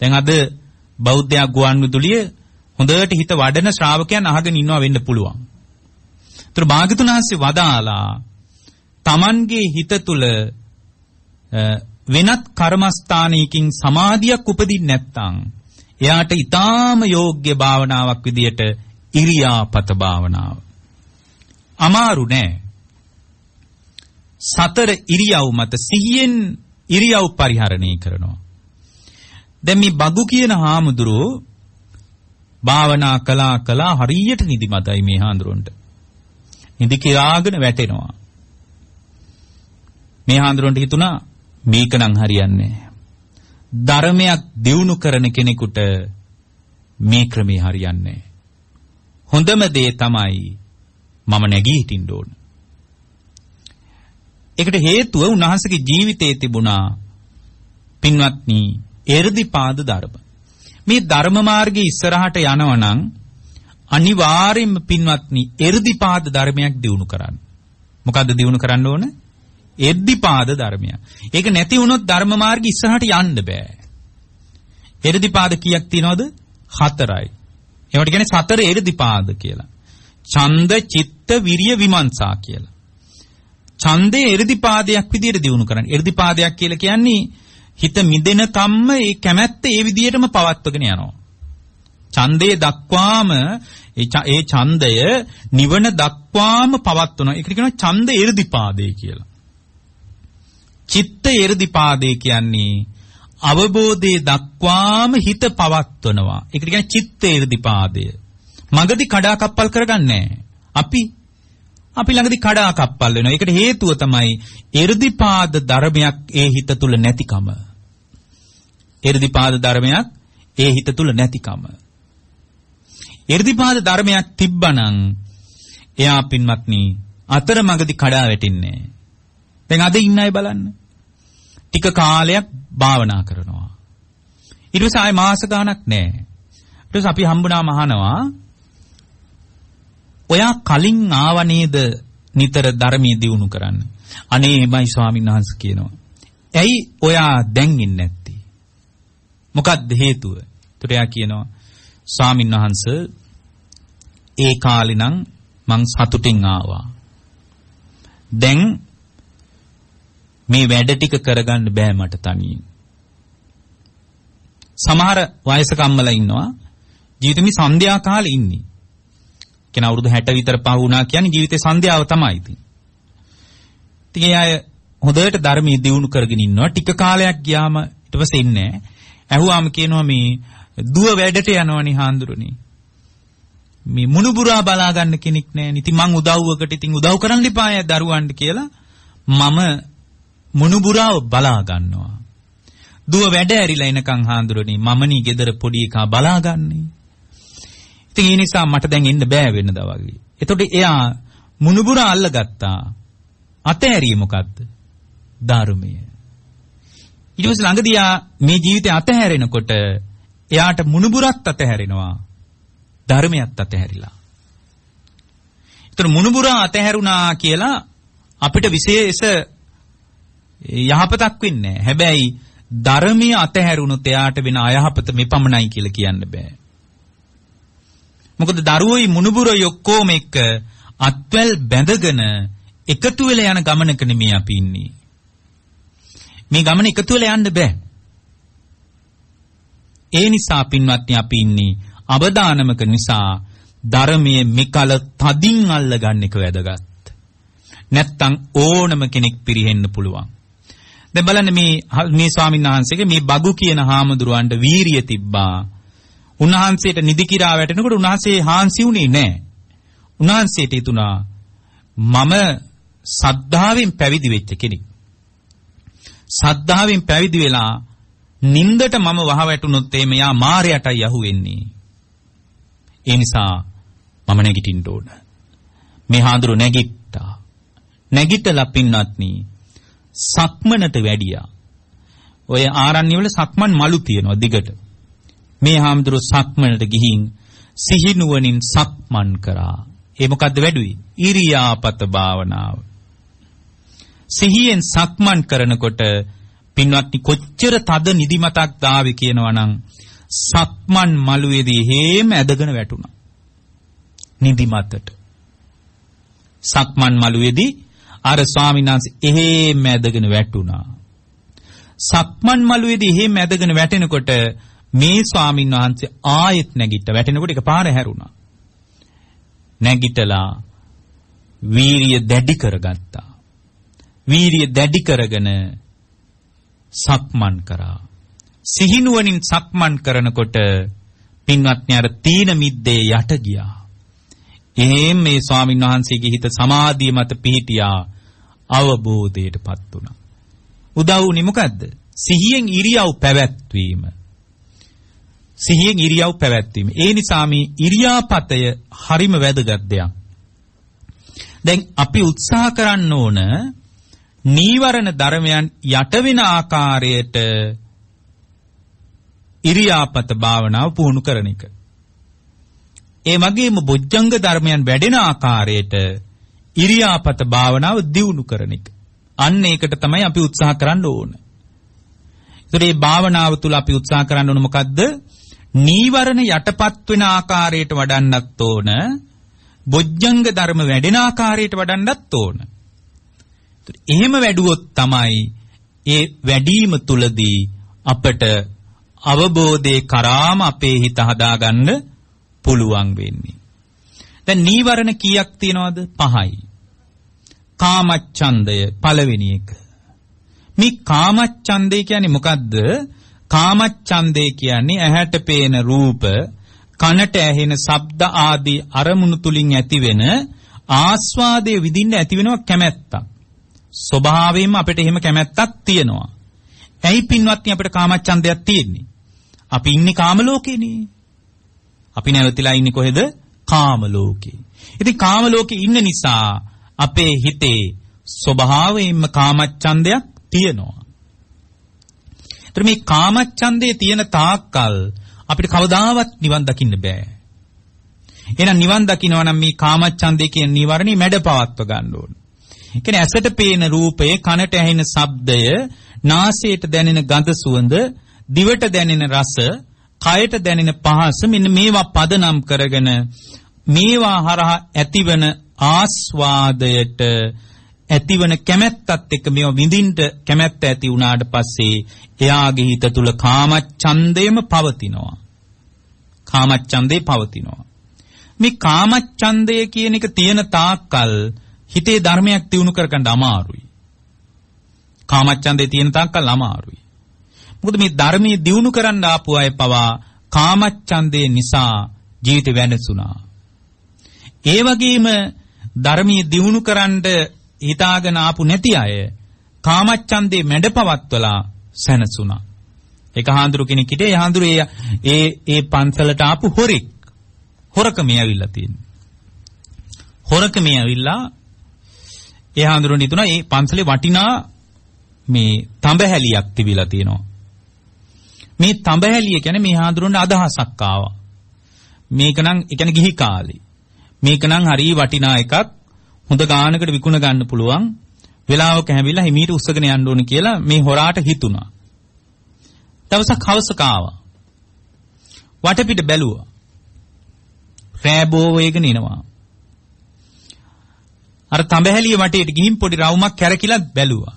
දැන් අද බෞද්ධ ගුවන්විදුලිය හොඳට හිත වඩන ශ්‍රාවකයන් අහගෙන ඉන්නවා වෙන්න පුළුවන්. ඒතර භාග්‍යතුන් වහන්සේ වදාලා Tamanගේ හිත තුල වෙනත් කර්මස්ථානයකින් සමාධියක් උපදින්න නැත්නම් එයාට ඊටාම යෝග්‍ය භාවනාවක් විදියට ඉරියාපත භාවනාව. අමාරු නෑ. 4 ඉරියව් මත සිහියෙන් ඉරියව් පරිහරණය කරනවා. දැන් මේ බගු කියන හාමුදුරුවෝ භාවනා කළා හරියට නිදිමතයි මේ හාමුදුරන්ට. නිදි කිරාගෙන වැටෙනවා. මේ හාමුදුරන්ට හිතුණා මේක නම් හරියන්නේ නැහැ. ධර්මයක් දියුණු කරන කෙනෙකුට මේ ක්‍රමේ හරියන්නේ නැහැ. හොඳම දේ තමයි මම නැගී හිටින්න ඕන. ඒකට හේතුව උන්වහන්සේගේ ජීවිතයේ තිබුණා පින්වත්නි එර්ධිපාද ධර්ම. මේ ධර්ම මාර්ගයේ ඉස්සරහට යනවනම් අනිවාර්යයෙන්ම පින්වත්නි එර්ධිපාද ධර්මයක් දියුණු කරන්න. මොකද්ද දියුණු කරන්න ඕන? එර්ධිපාද ධර්මයක්. ඒක නැති වුණොත් ධර්ම මාර්ගය ඉස්සරහට යන්න බෑ. එර්ධිපාද කීයක් තියෙනවද? 4යි. ඒවට කියන්නේ 4 එර්ධිපාද කියලා. ඡන්ද, චිත්ත, විරිය, විමර්ශා කියලා. ඡන්දේ එර්ධිපාදයක් විදියට දියුණු කරන්න. එර්ධිපාදයක් කියලා කියන්නේ හිත මිදෙන කම්ම ඒ කැමැත්ත ඒ විදියටම පවත්වගෙන යනවා. ඡන්දේ දක්වාම ඒ ඡන්දය නිවන දක්වාම පවත්වනවා. ඒකට කියනවා ඡන්ද එර්ධිපාදේ කියලා. චිත්ත එර්ධිපාදේ කියන්නේ අවබෝධයේ දක්වාම හිත පවත්වනවා. ඒකට කියන්නේ චිත්ත එර්ධිපාදය. මගදී කඩාකප්පල් කරගන්නේ අපි ළඟදී කඩාකප්පල් වෙනවා. ඒකට හේතුව තමයි එර්ධිපාද ධර්මයක් ඒ හිත තුල නැතිකම. එර්ධිපාද ධර්මයක් ඒ හිත තුල නැතිකම. එර්ධිපාද ධර්මයක් තිබ්බනම් එයා පින්වත්නි අතරමඟදී කඩා වැටෙන්නේ. දැන් අද ඉන්න අය බලන්න. ටික කාලයක් භාවනා කරනවා. ඊට පස්සේ ආයේ මාස ගාණක් නැහැ. ඊට පස්සේ අපි හම්බුනාම අහනවා ඔයා කලින් ආව නේද නිතර ධර්මයේ දියුණු කරන්න. අනේ එමයි ස්වාමීන් වහන්සේ කියනවා. ඇයි ඔයා දැන් ඉන්නේ නැත්තේ? මොකක්ද හේතුව? ඒතර එයා කියනවා ස්වාමීන් වහන්සේ ඒ කාලේ නම් මං සතුටින් ආවා. දැන් මේ වැඩ ටික කරගන්න බෑ මට තනියෙන්. සමහර වයසක අම්මලා ඉන්නවා ජීවිතේ සන්ධ්‍යා කාලේ ඉන්නේ. කියන අවුරුදු 60 විතර පහ වුණා කියන්නේ ජීවිතේ සන්ධ්‍යාව තමයි ඉතින්. ඉතින් ඒ අය හොඳට ධර්මයේ දියුණු කරගෙන ඉන්නවා. ටික කාලයක් ගියාම ඊට පස්සේ ඉන්නේ නැහැ. ඇහුවාම කියනවා මේ දුව වැඩට යනවනේ හාමුදුරනේ. මේ මුණුබුරා බලා ගන්න කෙනෙක් නැහැ. ඉතින් මං උදව්වකට ඉතින් උදව් කරන්න එපා දරුවන්ට කියලා මම මුණුබුරාව බලා ගන්නවා. දුව වැඩ ඇරිලා එනකන් හාමුදුරනේ මමනි ගෙදර පොඩි එකා බලාගන්නේ. ඉතින් ඒ නිසා මට දැන් එන්න බෑ වෙනදා වගේ. එතකොට එයා මුණුබුරා අල්ලගත්තා. අතහැරියේ මොකද්ද? ධර්මය. ඊට පස්සේ ළඟදී මේ ජීවිතේ අතහැරෙනකොට එයාට මුණුබුරත් අතහැරෙනවා. ධර්මයත් අතහැරිලා. ඒතර මුණුබුරා අතහැරුණා කියලා අපිට විශේෂ යහපතක් වෙන්නේ නැහැ. හැබැයි ධර්මීය අතහැරුණොත් එයාට වෙන අයහපත මෙපමණයි කියලා කියන්න බෑ. මොකද දරුවෝයි මුණුබුරෝයි ඔක්කොම එක්ක අත්වැල් බැඳගෙන එකතු වෙලා යන ගමනක නෙමෙයි අපි ඉන්නේ. මේ ගමන එකතු වෙලා යන්න බෑ. ඒ නිසා පින්වත්නි අපි ඉන්නේ අවදානමක නිසා ධර්මයේ මෙකල තදින් අල්ලගන්න එක වැදගත්. නැත්තම් ඕනම කෙනෙක් පිරිහෙන්න පුළුවන්. දැන් බලන්න මේ ස්වාමීන් වහන්සේගේ මේ බගු කියන හාමුදුරුවන්ට වීරිය තිබ්බා. උන්වහන්සේට නිදි කිරා වැටෙනකොට උන්වහන්සේ හාන්සි වුණේ නැහැ. උන්වහන්සේට හිතුණා මම සද්ධාවෙන් පැවිදි වෙච්ච කෙනෙක්. සද්ධාවෙන් පැවිදි වෙලා නින්දට මම වහවැටුනොත් එමේ යා මාරයටයි යහුවෙන්නේ. ඒ නිසා මම නැගිටින්න ඕන. මේ හාඳුරු නැගිට්ටා. නැගිටලා පින්වත්නි සක්මනට වැඩියා. ඔය ආරණ්‍ය වල සක්මන් මලු තියෙනවා දිගට. මේ හාමුදුරු සක්මනට ගිහින් සිහිනුවණින් සක්මන් කරා. ඒ මොකද්ද වැඩුවේ? ඉරියාපත භාවනාව. සිහියෙන් සක්මන් කරනකොට පින්වත්නි කොච්චර තද නිදිමතක් දාවේ කියනවා නම් සක්මන් මළුවේදී හේම ඇදගෙන වැටුණා. නිදිමතට. සක්මන් මළුවේදී අර ස්වාමීන් වහන්සේ එහෙම ඇදගෙන වැටුණා. සක්මන් මළුවේදී එහෙම ඇදගෙන වැටෙනකොට මේ ස්වාමීන් වහන්සේ ආයෙත් නැගිට්ටා. වැටෙනකොට එකපාර හැරුණා. නැගිටලා වීරිය දැඩි කරගත්තා. වීරිය දැඩි කරගෙන සක්මන් කරා. සිහිනුවණින් සක්මන් කරනකොට පින්වත්නි අර තීන මිද්දේ යට ගියා. එහෙම මේ ස්වාමීන් වහන්සේගේ හිත සමාධිය මත පිහිටියා. අවබෝධයටපත් වුණා. උදව් වුණේ මොකද්ද? සිහියෙන් ඉරියව් පැවැත්වීම. සිහියෙන් ඉරියව් පැවැත්වීම. ඒ නිසා මේ ඉරියාපතය හරිම වැදගත් දෙයක්. දැන් අපි උත්සාහ කරන්න ඕන නීවරණ ධර්මයන් යට වෙන ආකාරයට ඉරියාපත භාවනාව පුහුණු කරන එක. ඒ වගේම බොජ්ජංග ධර්මයන් වැඩෙන ආකාරයට ඉරියාපත භාවනාව දියුණු කරන එක. අන්න ඒකට තමයි අපි උත්සාහ කරන්න ඕන. ඒතර මේ භාවනාව තුල අපි උත්සාහ කරන්න ඕන මොකද්ද? නීවරණ යටපත් වෙන ආකාරයට වඩන්නත් ඕන. බොජ්ජංග ධර්ම වැඩෙන ආකාරයට වඩන්නත් ඕන. එහෙම වැඩුවොත් තමයි ඒ වැඩිම තුලදී අපට අවබෝධේ කරාම අපේ හිත හදාගන්න පුළුවන් වෙන්නේ. දැන් නීවරණ කීයක් තියනවද? 5යි. කාමච්ඡන්දය පළවෙනි එක. මේ කාමච්ඡන්දය කියන්නේ මොකද්ද? කාමච්ඡන්දය කියන්නේ ඇහැට පේන රූප, කනට ඇහෙන ශබ්ද ආදී අරමුණු තුලින් ඇතිවෙන ආස්වාදයේ විඳින්න ඇතිවෙනවා කැමැත්තක්. ස්වභාවයෙන්ම අපිට එහෙම කැමැත්තක් තියෙනවා. ඇයි පින්වත්නි අපිට කාමච්ඡන්දයක් තියෙන්නේ? අපි ඉන්නේ කාම ලෝකේනේ. අපි නැවතිලා ඉන්නේ කොහෙද? කාම ලෝකේ. ඉතින් කාම ලෝකේ ඉන්න නිසා අපේ හිතේ ස්වභාවයෙන්ම කාමච්ඡන්දයක් තියෙනවා. ඒතර මේ කාමච්ඡන්දේ තියෙන තාක්කල් අපිට කවදාවත් නිවන් දකින්න බෑ. එහෙනම් නිවන් දකින්නවා නම් මේ කාමච්ඡන්දේ කියන නිවරණි මැඩපවත්ව ගන්න ඕන. ඒ කියන්නේ ඇසට පේන රූපය, කනට ඇහෙන ශබ්දය, නාසයට දැනෙන ගඳ සුවඳ, දිවට දැනෙන රස, කයට දැනෙන පහස මෙන්න මේවා පදනම් කරගෙන මේවා හරහා ඇතිවන ආස්වාදයට ඇතිවන කැමැත්තත් එක්ක මේවා විඳින්න කැමැත්ත ඇති වුණාට පස්සේ එයාගේ හිත තුල කාමච්ඡන්දයම පවතිනවා. කාමච්ඡන්දේ පවතිනවා. මේ කාමච්ඡන්දය කියන එක තියෙන තාක්කල් හිතේ ධර්මයක් දියුණු කරගන්න අමාරුයි. කාමච්ඡන්දේ තියෙන තාක්කල් අමාරුයි. මොකද මේ ධර්මයේ දියුණු කරන්න ආපු අය පවා කාමච්ඡන්දේ නිසා ජීවිතේ වෙනසුණා. ඒ වගේම ධර්මයේ දියුණු කරන්න හිතාගෙන ආපු නැති අය කාමච්ඡන්දේ මැඩපවත්වලා සැනසුණා. ඒක හාඳුරු කෙනෙක් හිටියේ. ඒ හාඳුරු ඒ පන්සලට ආපු හොරෙක්. හොරකමේ ඇවිල්ලා තියෙනවා. හොරකමේ ඇවිල්ලා ඒ හාඳුරුන් හිතුණා මේ පන්සලේ වටිනා මේ තඹහැලියක් තිබිලා තියෙනවා. මේ තඹහැලිය කියන්නේ මේ හාඳුරුන්ට අදහසක් ආවා. මේක නම් ඒ කියන්නේ ගිහි කාලේ. මේක නම් හරිය වටිනා එකක්. හොඳ ගානකට විකුණ ගන්න පුළුවන්. වෙලාවක හැමිලා හිමීට උස්සගෙන යන්න ඕන කියලා මේ හොරාට හිතුණා. දවසක් හවසක ආවා. වටපිට බැලුවා. රෑබෝ වේගෙන එනවා. අර තඹහැලිය වටේට ගිහින් පොඩි රවුමක් කැරකිලත් බැලුවා.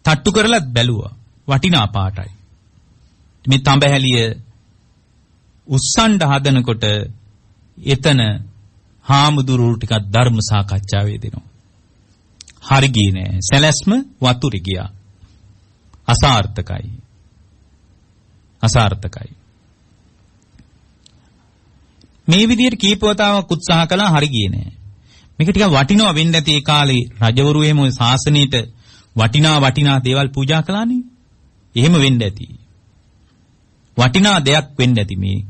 තට්ටු කරලත් බැලුවා. වටිනා පාටයි. මේ තඹහැලිය උස්සන්න හදනකොට එතන හාමුදුරුවෝ ටිකක් ධර්ම සාකච්ඡාවේ දෙනවා. හරි ගියේ නෑ. සැලැස්ම වතුරේ ගියා. අසාර්ථකයි. මේ විදිහට කීපවතාවක් උත්සාහ කළා හරි ගියේ නෑ. මේක ටිකක් වටිනවා වෙන්න ඇති ඒ කාලේ රජවරු එහෙම ඔය ශාසනයට වටිනා දේවල් පූජා කළානේ. එහෙම වෙන්න ඇති. වටිනා දෙයක් වෙන්න ඇති මේක.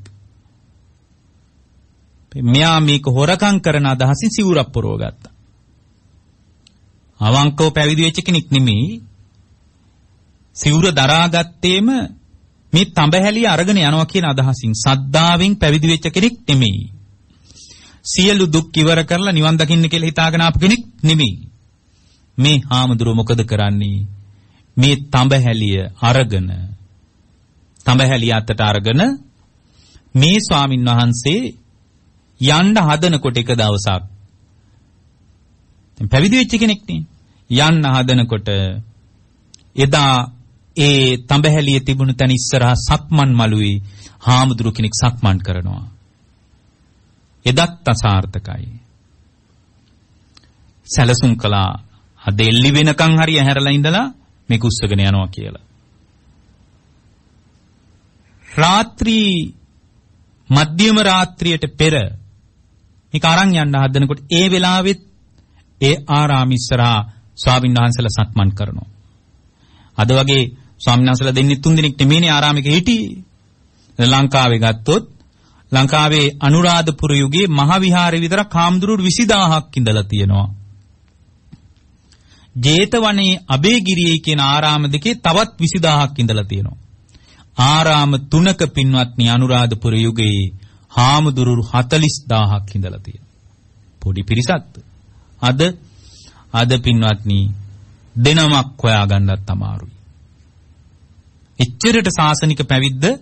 මෙයා මේක හොරකම් කරන අදහසින් සිවුරක් පොරව ගත්තා. අවංකව පැවිදි වෙච්ච කෙනෙක් නෙමෙයි. සිවුර දරාගත්තේම මේ තඹහැලිය අරගෙන යනවා කියන අදහසින් සද්ධාවෙන් පැවිදි වෙච්ච කෙනෙක් නෙමෙයි. සියලු දුක් ඉවර කරලා නිවන් දකින්න කියලා හිතාගෙන ආපු කෙනෙක් නෙමෙයි. මේ හාමුදුරුවෝ මොකද කරන්නේ? මේ තඹහැලිය අරගෙන තඹහැලිය අතට අරගෙන මේ ස්වාමින් වහන්සේ යන්න හදනකොට එක දවසක් දැන් පැවිදි වෙච්ච කෙනෙක් නේ යන්න හදනකොට එදා ඒ තඹහැලිය තිබුණු තැන ඉස්සරහා සක්මන් මළුවේ හාමුදුරු කෙනෙක් සක්මන් කරනවා. එදත් අසාර්ථකයි. සැලසුම් කළා අද එල්ලි වෙනකන් හරි ඇහැරලා ඉඳලා මේක උස්සගෙන යනවා කියලා. රාත්‍රී මධ්‍යම රාත්‍රියට පෙර මේක අරන් යන්න හදනකොට ඒ වෙලාවෙත් ඒ ආරාම ඉස්සරහා ස්වාමීන් වහන්සේලා සක්මන් කරනවා. අද වගේ ස්වාමීන් වහන්සේලා දෙන්නේ 3 දිනක් නෙමෙයිනේ ආරාමයක හිටියේ. ලංකාවේ ගත්තොත් ලංකාවේ අනුරාධපුර යුගයේ මහ විහාරේ විතරක් හාමුදුරුවෝ 20000ක් ඉඳලා තියෙනවා. ජේතවනේ අබේගිරියේ කියන ආරාම දෙකේ තවත් 20000ක් ඉඳලා තියෙනවා. ආරාම 3ක පින්වත්නි අනුරාධපුර යුගයේ හාමුදුරුවෝ 40000ක් ඉඳලා තියෙනවා. පොඩි පිරිසක්. අද පින්වත්නි දෙනමක් හොයාගන්නත් අමාරුයි. එච්චරට සාසනික පැවිද්ද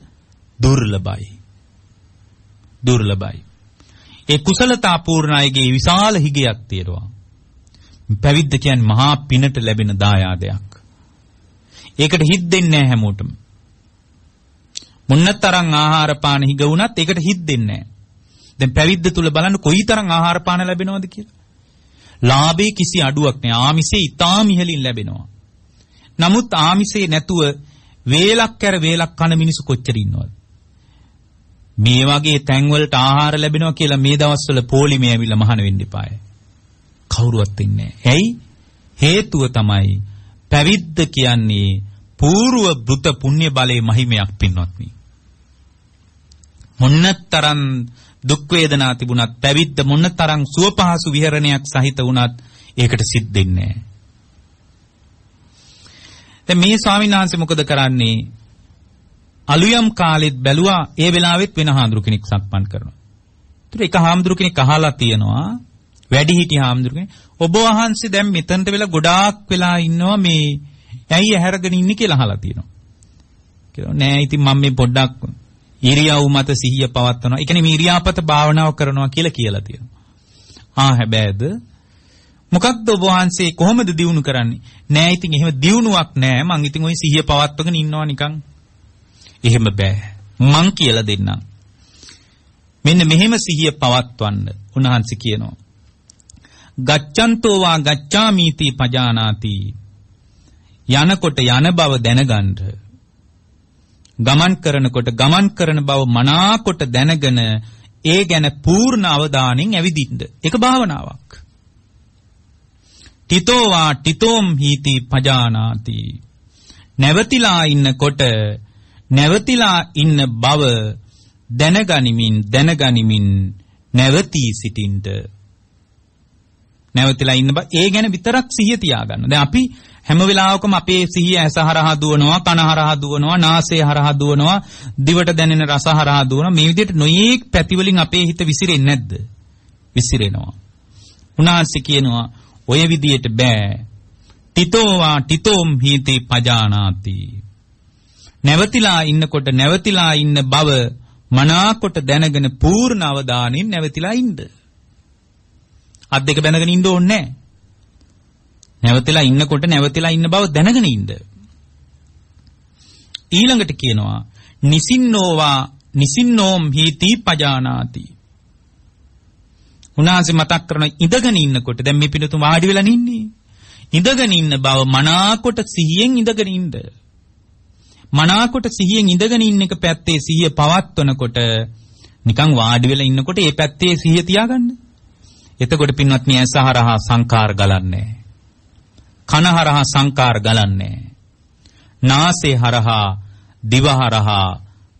දුර්ලභයි. ඒ කුසලතා පූර්ණ අයගේ විශාල හිගයක් තියෙනවා. පැවිද්ද කියන්නේ මහා පිනට ලැබෙන දායාදයක්. ඒකට හිත් දෙන්නේ නැහැ හැමෝටම. මොන්නතරම් ආහාර පාන හිග වුණත් ඒකට හිත් දෙන්නේ නැහැ. දැන් පැවිද්ද තුල බලන්න කොයිතරම් ආහාර පාන ලැබෙනවද කියලා. ලාභේ කිසි අඩුවක් නැහැ. ආමිෂේ ඊටාම ඉහළින් ලැබෙනවා. නමුත් ආමිෂේ නැතුව වේලක් කර වේලක් කන මිනිස්සු කොච්චර ඉන්නවද? මේ වගේ තැන් වලට ආහාර ලැබෙනවා කියලා මේ දවස්වල පොලිමේ ඇවිල්ලා මහාන වෙන්න එපාය. කවුරුවත් ඉන්නේ නැහැ. ඇයි? හේතුව තමයි පැවිද්ද කියන්නේ పూర్ව බෘත පුණ්‍ය බලයේ මහිමයක් පින්වත්නි. මොන්නතරම් දුක් වේදනා තිබුණත් පැවිද්ද මොන්නතරම් සුවපහසු විහරණයක් සහිත වුණත් ඒකට සිද්ධ වෙන්නේ නැහැ. දැන් මේ ස්වාමීන් වහන්සේ මොකද කරන්නේ? අලුයම් කාලෙත් බැලුවා ඒ වෙලාවෙත් වෙන හාමුදුරු කෙනෙක් සක්මන් කරනවා. ඒතර එක හාමුදුරු කෙනෙක් අහලා තියෙනවා වැඩිහිටි හාමුදුරු කෙනෙක් ඔබ වහන්සේ දැන් මෙතනට වෙලා ගොඩාක් වෙලා ඉන්නවා මේ ඇයි ඇහැරගෙන ඉන්නේ කියලා අහලා තියෙනවා. කියලා නෑ ඉතින් මම මේ පොඩ්ඩක් ඉරියව් මත සිහිය පවත්වනවා. ඒ කියන්නේ මේ ඉරියාපත භාවනාව කරනවා කියලා තියෙනවා. හැබැයිද මොකක්ද ඔබ වහන්සේ කොහොමද දියුණු කරන්නේ? නෑ ඉතින් එහෙම දියුණුවක් නෑ. මං ඉතින් ওই සිහිය පවත්වගෙන ඉන්නවා නිකන්. එහෙම බෑ. මං කියලා දෙන්නම්. මෙන්න මෙහෙම සිහිය පවත්වන්න උන්වහන්සේ කියනවා. ගච්ඡන්තෝ වා ගච්ඡාමීති පජානාති. යනකොට යන බව දැනගන්න. ගමන් කරනකොට ගමන් කරන බව මනාකොට දැනගෙන ඒ ගැන පූර්ණ අවධානයෙන් ඇවිදින්න. ඒක භාවනාවක්. තිතෝ වා තිතෝම් හීති පජානාති. නැවතිලා ඉන්නකොට නැවතිලා ඉන්න බව දැනගනිමින් නැවතී සිටින්න. නැවතිලා ඉන්න බව ඒ ගැන විතරක් සිහිය තියාගන්න. දැන් අපි හැම වෙලාවකම අපේ සිහිය ඇස හරහා දුවනවා, කන හරහා දුවනවා, නාසය හරහා දුවනවා, දිවට දැනෙන රස හරහා දුවනවා. මේ විදිහට නොයේක් පැති වලින් අපේ හිත විසිරෙන්නේ නැද්ද? විසිරෙනවා. උන්වහන්සේ කියනවා ඔය විදිහට බෑ. තිතෝවා තිතෝම් හීති පජානාති. නැවතිලා ඉන්නකොට නැවතිලා ඉන්න බව මනාකොට දැනගෙන පූර්ණ අවධානයෙන් නැවතිලා ඉන්න. අත් දෙක බැඳගෙන ඉන්න ඕනේ නැහැ. නැවතිලා ඉන්නකොට නැවතිලා ඉන්න බව දැනගෙන ඉන්න. ඊළඟට කියනවා නිසින්නෝවා නිසින්නෝම් හීති පජානාති. උනාසේ මතක් කරන ඉඳගෙන ඉන්නකොට දැන් මේ පිටුතු වාඩි වෙලා නින්නේ. ඉඳගෙන ඉන්න බව මනාකොට සිහියෙන් ඉඳගෙන ඉන්න. මනාකොට සිහියෙන් ඉඳගෙන ඉන්න එක පැත්තේ සිහිය පවත්වනකොට නිකන් වාඩි වෙලා ඉන්නකොට ඒ පැත්තේ සිහිය තියාගන්න. එතකොට පින්වත්නි ඇස හරහා සංකාර ගලන්නේ. කන හරහා සංකාර ගලන්නේ. නාසය හරහා, දිව හරහා,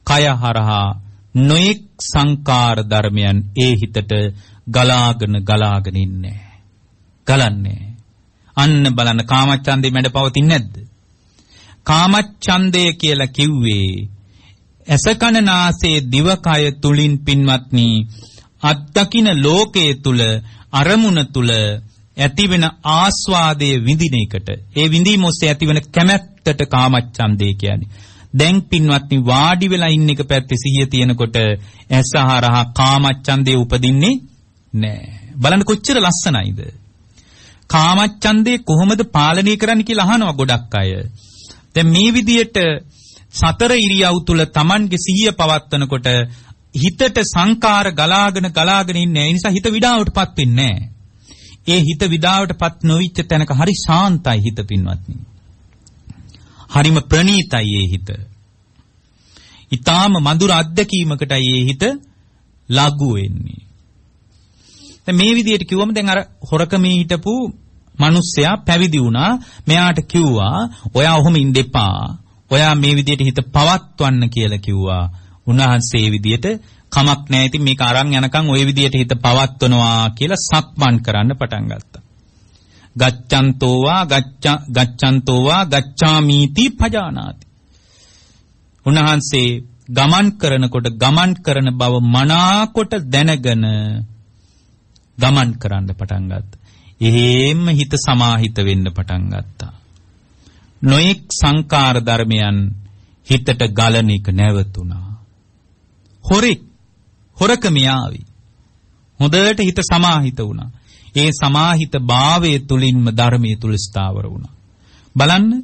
කය හරහා නොඑක් සංකාර ධර්මයන් ඒ හිතට ගලාගෙන ඉන්නේ. ගලන්නේ. අන්න බලන්න කාමච්ඡන්දේ මැඩ පවතින්නේ නැද්ද? කාමච්ඡන්දය කියලා කිව්වේ ඇස කන නාසය දිව කය තුලින් පින්වත්නි අත්දකින්න ලෝකයේ තුල අරමුණ තුල ඇතිවෙන ආස්වාදයේ විඳින එකට ඒ විඳීම ඔස්සේ ඇතිවෙන කැමැත්තට කාමච්ඡන්දේ කියන්නේ. දැන් පින්වත්නි වාඩි වෙලා ඉන්න එක පැත්තේ සිහිය තියෙනකොට ඇස හරහා කාමච්ඡන්දේ උපදින්නේ නැහැ. බලන්න කොච්චර ලස්සනයිද? කාමච්ඡන්දේ කොහොමද පාලනය කරන්න කියලා අහනවා ගොඩක් අය. දැන් මේ විදියට සතර ඉරියව් තුල Tamanගේ සිහිය පවත්වනකොට හිතට සංකාර ගලාගෙන ඉන්නේ. ඒ නිසා හිත විඩාවටපත් වෙන්නේ නැහැ. ඒ හිත විඩාවටපත් නොවිච්ච තැනක හරි ශාන්තයි හිත පින්වත්නි. හරිම ප්‍රණීතයි ඒ හිත. ඊටාම මధుර අත්දැකීමකටයි ඒ හිත ලඟු වෙන්නේ. දැන් මේ විදියට කිව්වම දැන් අර හොරකමේ හිටපු මිනිස්සයා පැවිදි වුණා. මෙයාට කිව්වා ඔයා ඔහොම ඉන්න එපා. ඔයා මේ විදියට හිත පවත්වන්න කියලා කිව්වා. උන්වහන්සේ මේ විදියට කමක් නැහැ. ඉතින් මේක අරන් යනකම් ওই විදියට හිත පවත්වනවා කියලා සක්මන් කරන්න පටන් ගත්තා. ගච්ඡන්තෝවා ගච්ඡාමීති පජානාති. උන්වහන්සේ ගමන් කරනකොට ගමන් කරන බව මනාකොට දැනගෙන ගමන් කරන්න පටන් ගත්තා. එහෙම හිත සමාහිත වෙන්න පටන් ගත්තා. නොඑක් සංකාර ධර්මයන් හිතට ගලන එක නැවතුණා. හොරකමිය ආවි. හොඳට හිත සමාහිත වුණා. ඒ සමාහිත භාවයේ තුලින්ම ධර්මයේ තුල ස්ථාවර වුණා. බලන්න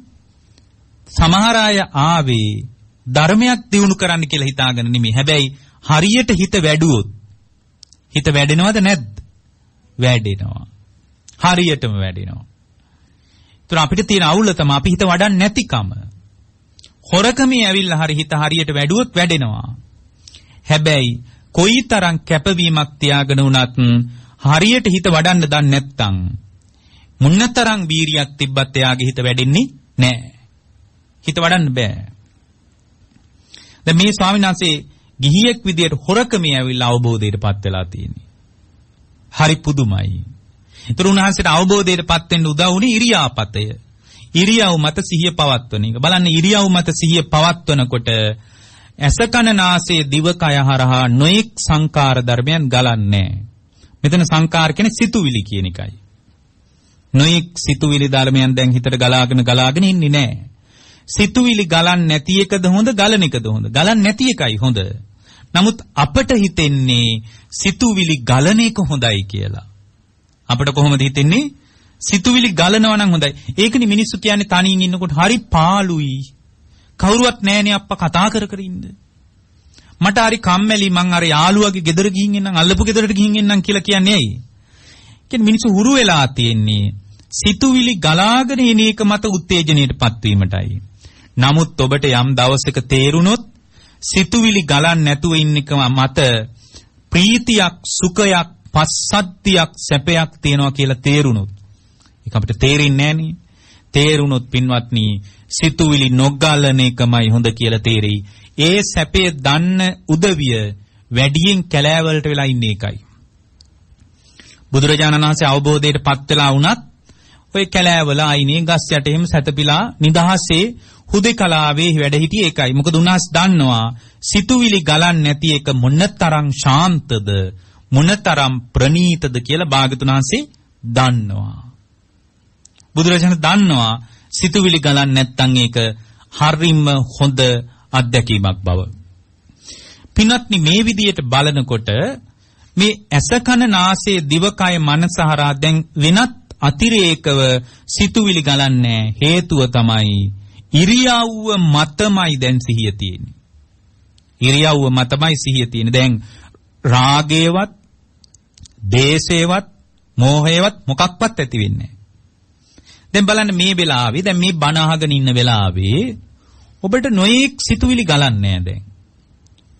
සමහර අය ආවේ ධර්මයක් දියුණු කරන්න කියලා හිතාගෙන නෙමෙයි. හැබැයි හරියට හිත වැඩුවොත් හිත වැඩෙනවද නැද්ද? වැඩෙනවා. හරියටම වැඩෙනවා. ඒතර අපිට තියෙන අවුල තමයි අපි හිත වඩන්නේ නැතිකම. හොරකමේ ඇවිල්ලා හරි හිත හරියට වැඩුවොත් වැඩෙනවා. හැබැයි කොයිතරම් කැපවීමක් තියාගෙන වුණත් හරියට හිත වඩන්න දන්නේ නැත්නම් මුන්නතරම් වීරියක් තිබ්බත් එයාගේ හිත වැඩෙන්නේ නැහැ. හිත වඩන්න බෑ. දැන් මේ ස්වාමීන් වහන්සේ ගිහියෙක් විදියට හොරකමේ ඇවිල්ලා අවබෝධයටපත් වෙලා තියෙන්නේ. හරි පුදුමයි. ඒතර උන්වහන්සේට අවබෝධයටපත් වෙන්න උදව් වුණේ ඉරියාපතය. ඉරියව් මත සිහිය පවත්වන එක. බලන්න ඉරියව් මත සිහිය පවත්වනකොට ඇසකන නාසයේ දිවකය හරහා නොඑක් සංකාර ධර්මයන් ගලන්නේ. මෙතන සංකාර කියන්නේ සිතුවිලි කියන එකයි. නොඑක් සිතුවිලි ධර්මයන් දැන් හිතට ගලාගෙන ඉන්නේ නැහැ. සිතුවිලි ගලන්නේ නැති එකද හොඳ ගලන එකද හොඳ? ගලන්නේ නැති එකයි හොඳ. නමුත් අපට හිතෙන්නේ සිතුවිලි ගලන එක හොඳයි කියලා. අපිට කොහොමද හිතෙන්නේ? සිතුවිලි ගලනවා නම් හොඳයි. ඒකනේ මිනිස්සු කියන්නේ තනියෙන් ඉන්නකොට හරි පාළුයි. කවුරුවත් නැහැනේ අප්පා කතා කර ඉන්න. මට හරි කම්මැලි මං අර යාළුවාගේ ගෙදර ගිහින් එන්නම් අල්ලපු ගෙදරට ගිහින් එන්නම් කියලා කියන්නේ ඇයි? කියන්නේ මිනිස්සු හුරු වෙලා තියෙන්නේ සිතුවිලි ගලාගෙන එන එක මත උත්තේජනයටපත් වීමටයි. නමුත් ඔබට යම් දවසක තේරුණොත් සිතුවිලි ගලන්නේ නැතුව ඉන්න එක මත ප්‍රීතියක් සුඛයක් පස්සද්ධියක් සැපයක් තියෙනවා කියලා තේරුණොත් ඒක අපිට තේරෙන්නේ නැහනේ. තේරුණොත් පින්වත්නි සිතුවිලි නොගලන එකමයි හොඳ කියලා තේරෙයි. ඒ සැපේ දන්න උදවිය වැඩියෙන් කැලෑවලට වෙලා ඉන්නේ එකයි. බුදුරජාණන් වහන්සේ අවබෝධයටපත් වෙලා වුණත් ඔය කැලෑවල ආයිනේ ගස් යට එහෙම සැතපීලා නිදහසේ හුදේකලාවේ වැඩ හිටියේ ඒකයි. මොකද උන්වහන්සේ දන්නවා සිතුවිලි ගලන්නේ නැති එක මොනතරම් ශාන්තද මොනතරම් ප්‍රණීතද කියලා භාග්‍යවතුන් වහන්සේ දන්නවා. බුදුරජාණන් දන්නවා සිතුවිලි ගලන්නේ නැත්නම් ඒක හරිම හොඳ අත්දැකීමක් බව. පින්වත්නි මේ විදියට බලනකොට මේ ඇස කන නාසය දිවකය මනස හරහා දැන් වෙනත් අතිරේකව සිතුවිලි ගලන්නේ හේතුව තමයි ඉරියව්ව මතමයි දැන් සිහිය තියෙන්නේ. ඉරියව්ව මතමයි සිහිය තියෙන්නේ. දැන් රාගේවත් දේශේවත් මෝහේවත් මොකක්වත් ඇති වෙන්නේ නැහැ. දැන් බලන්න මේ වෙලාවේ දැන් මේ බණ අහගෙන ඉන්න වෙලාවේ ඔබට නොයේක් සිතුවිලි ගලන්නේ නැහැ දැන්.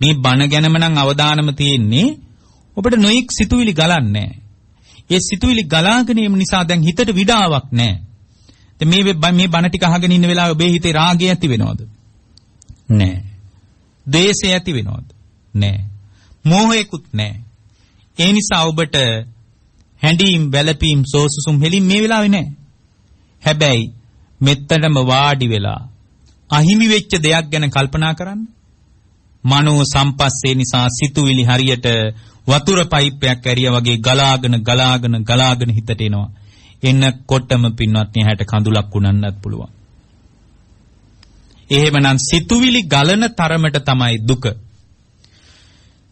මේ බණ ගැනම නම් අවධානම තියෙන්නේ ඔබට නොයෙක් සිතුවිලි ගලන්නේ. ඒ සිතුවිලි ගලාගෙන යන නිසා දැන් හිතට විඩාවක් නැහැ. දැන් මේ බණ ටික අහගෙන ඉන්න වෙලාවේ ඔබේ හිතේ රාගය ඇති වෙනවද? නැහැ. ද්වේෂය ඇති වෙනවද? නැහැ. මෝහයකුත් නැහැ. ඒ නිසා ඔබට හැඬීම්, වැළපීම්, සෝසුසුම් හෙලින් මේ වෙලාවේ නැහැ. හැබැයි මෙත්තටම වාඩි වෙලා අහිමි වෙච්ච දෙයක් ගැන කල්පනා කරන්න. මනෝ සම්පස්සේ නිසා සිතුවිලි හරියට වතුර පයිප්පයක් ඇරියා වගේ ගලාගෙන හිතට එනවා. එන්නකොටම පින්වත්නි හැට කඳුලක් උනන්නත් පුළුවන්. එහෙමනම් සිතුවිලි ගලන තරමට තමයි දුක.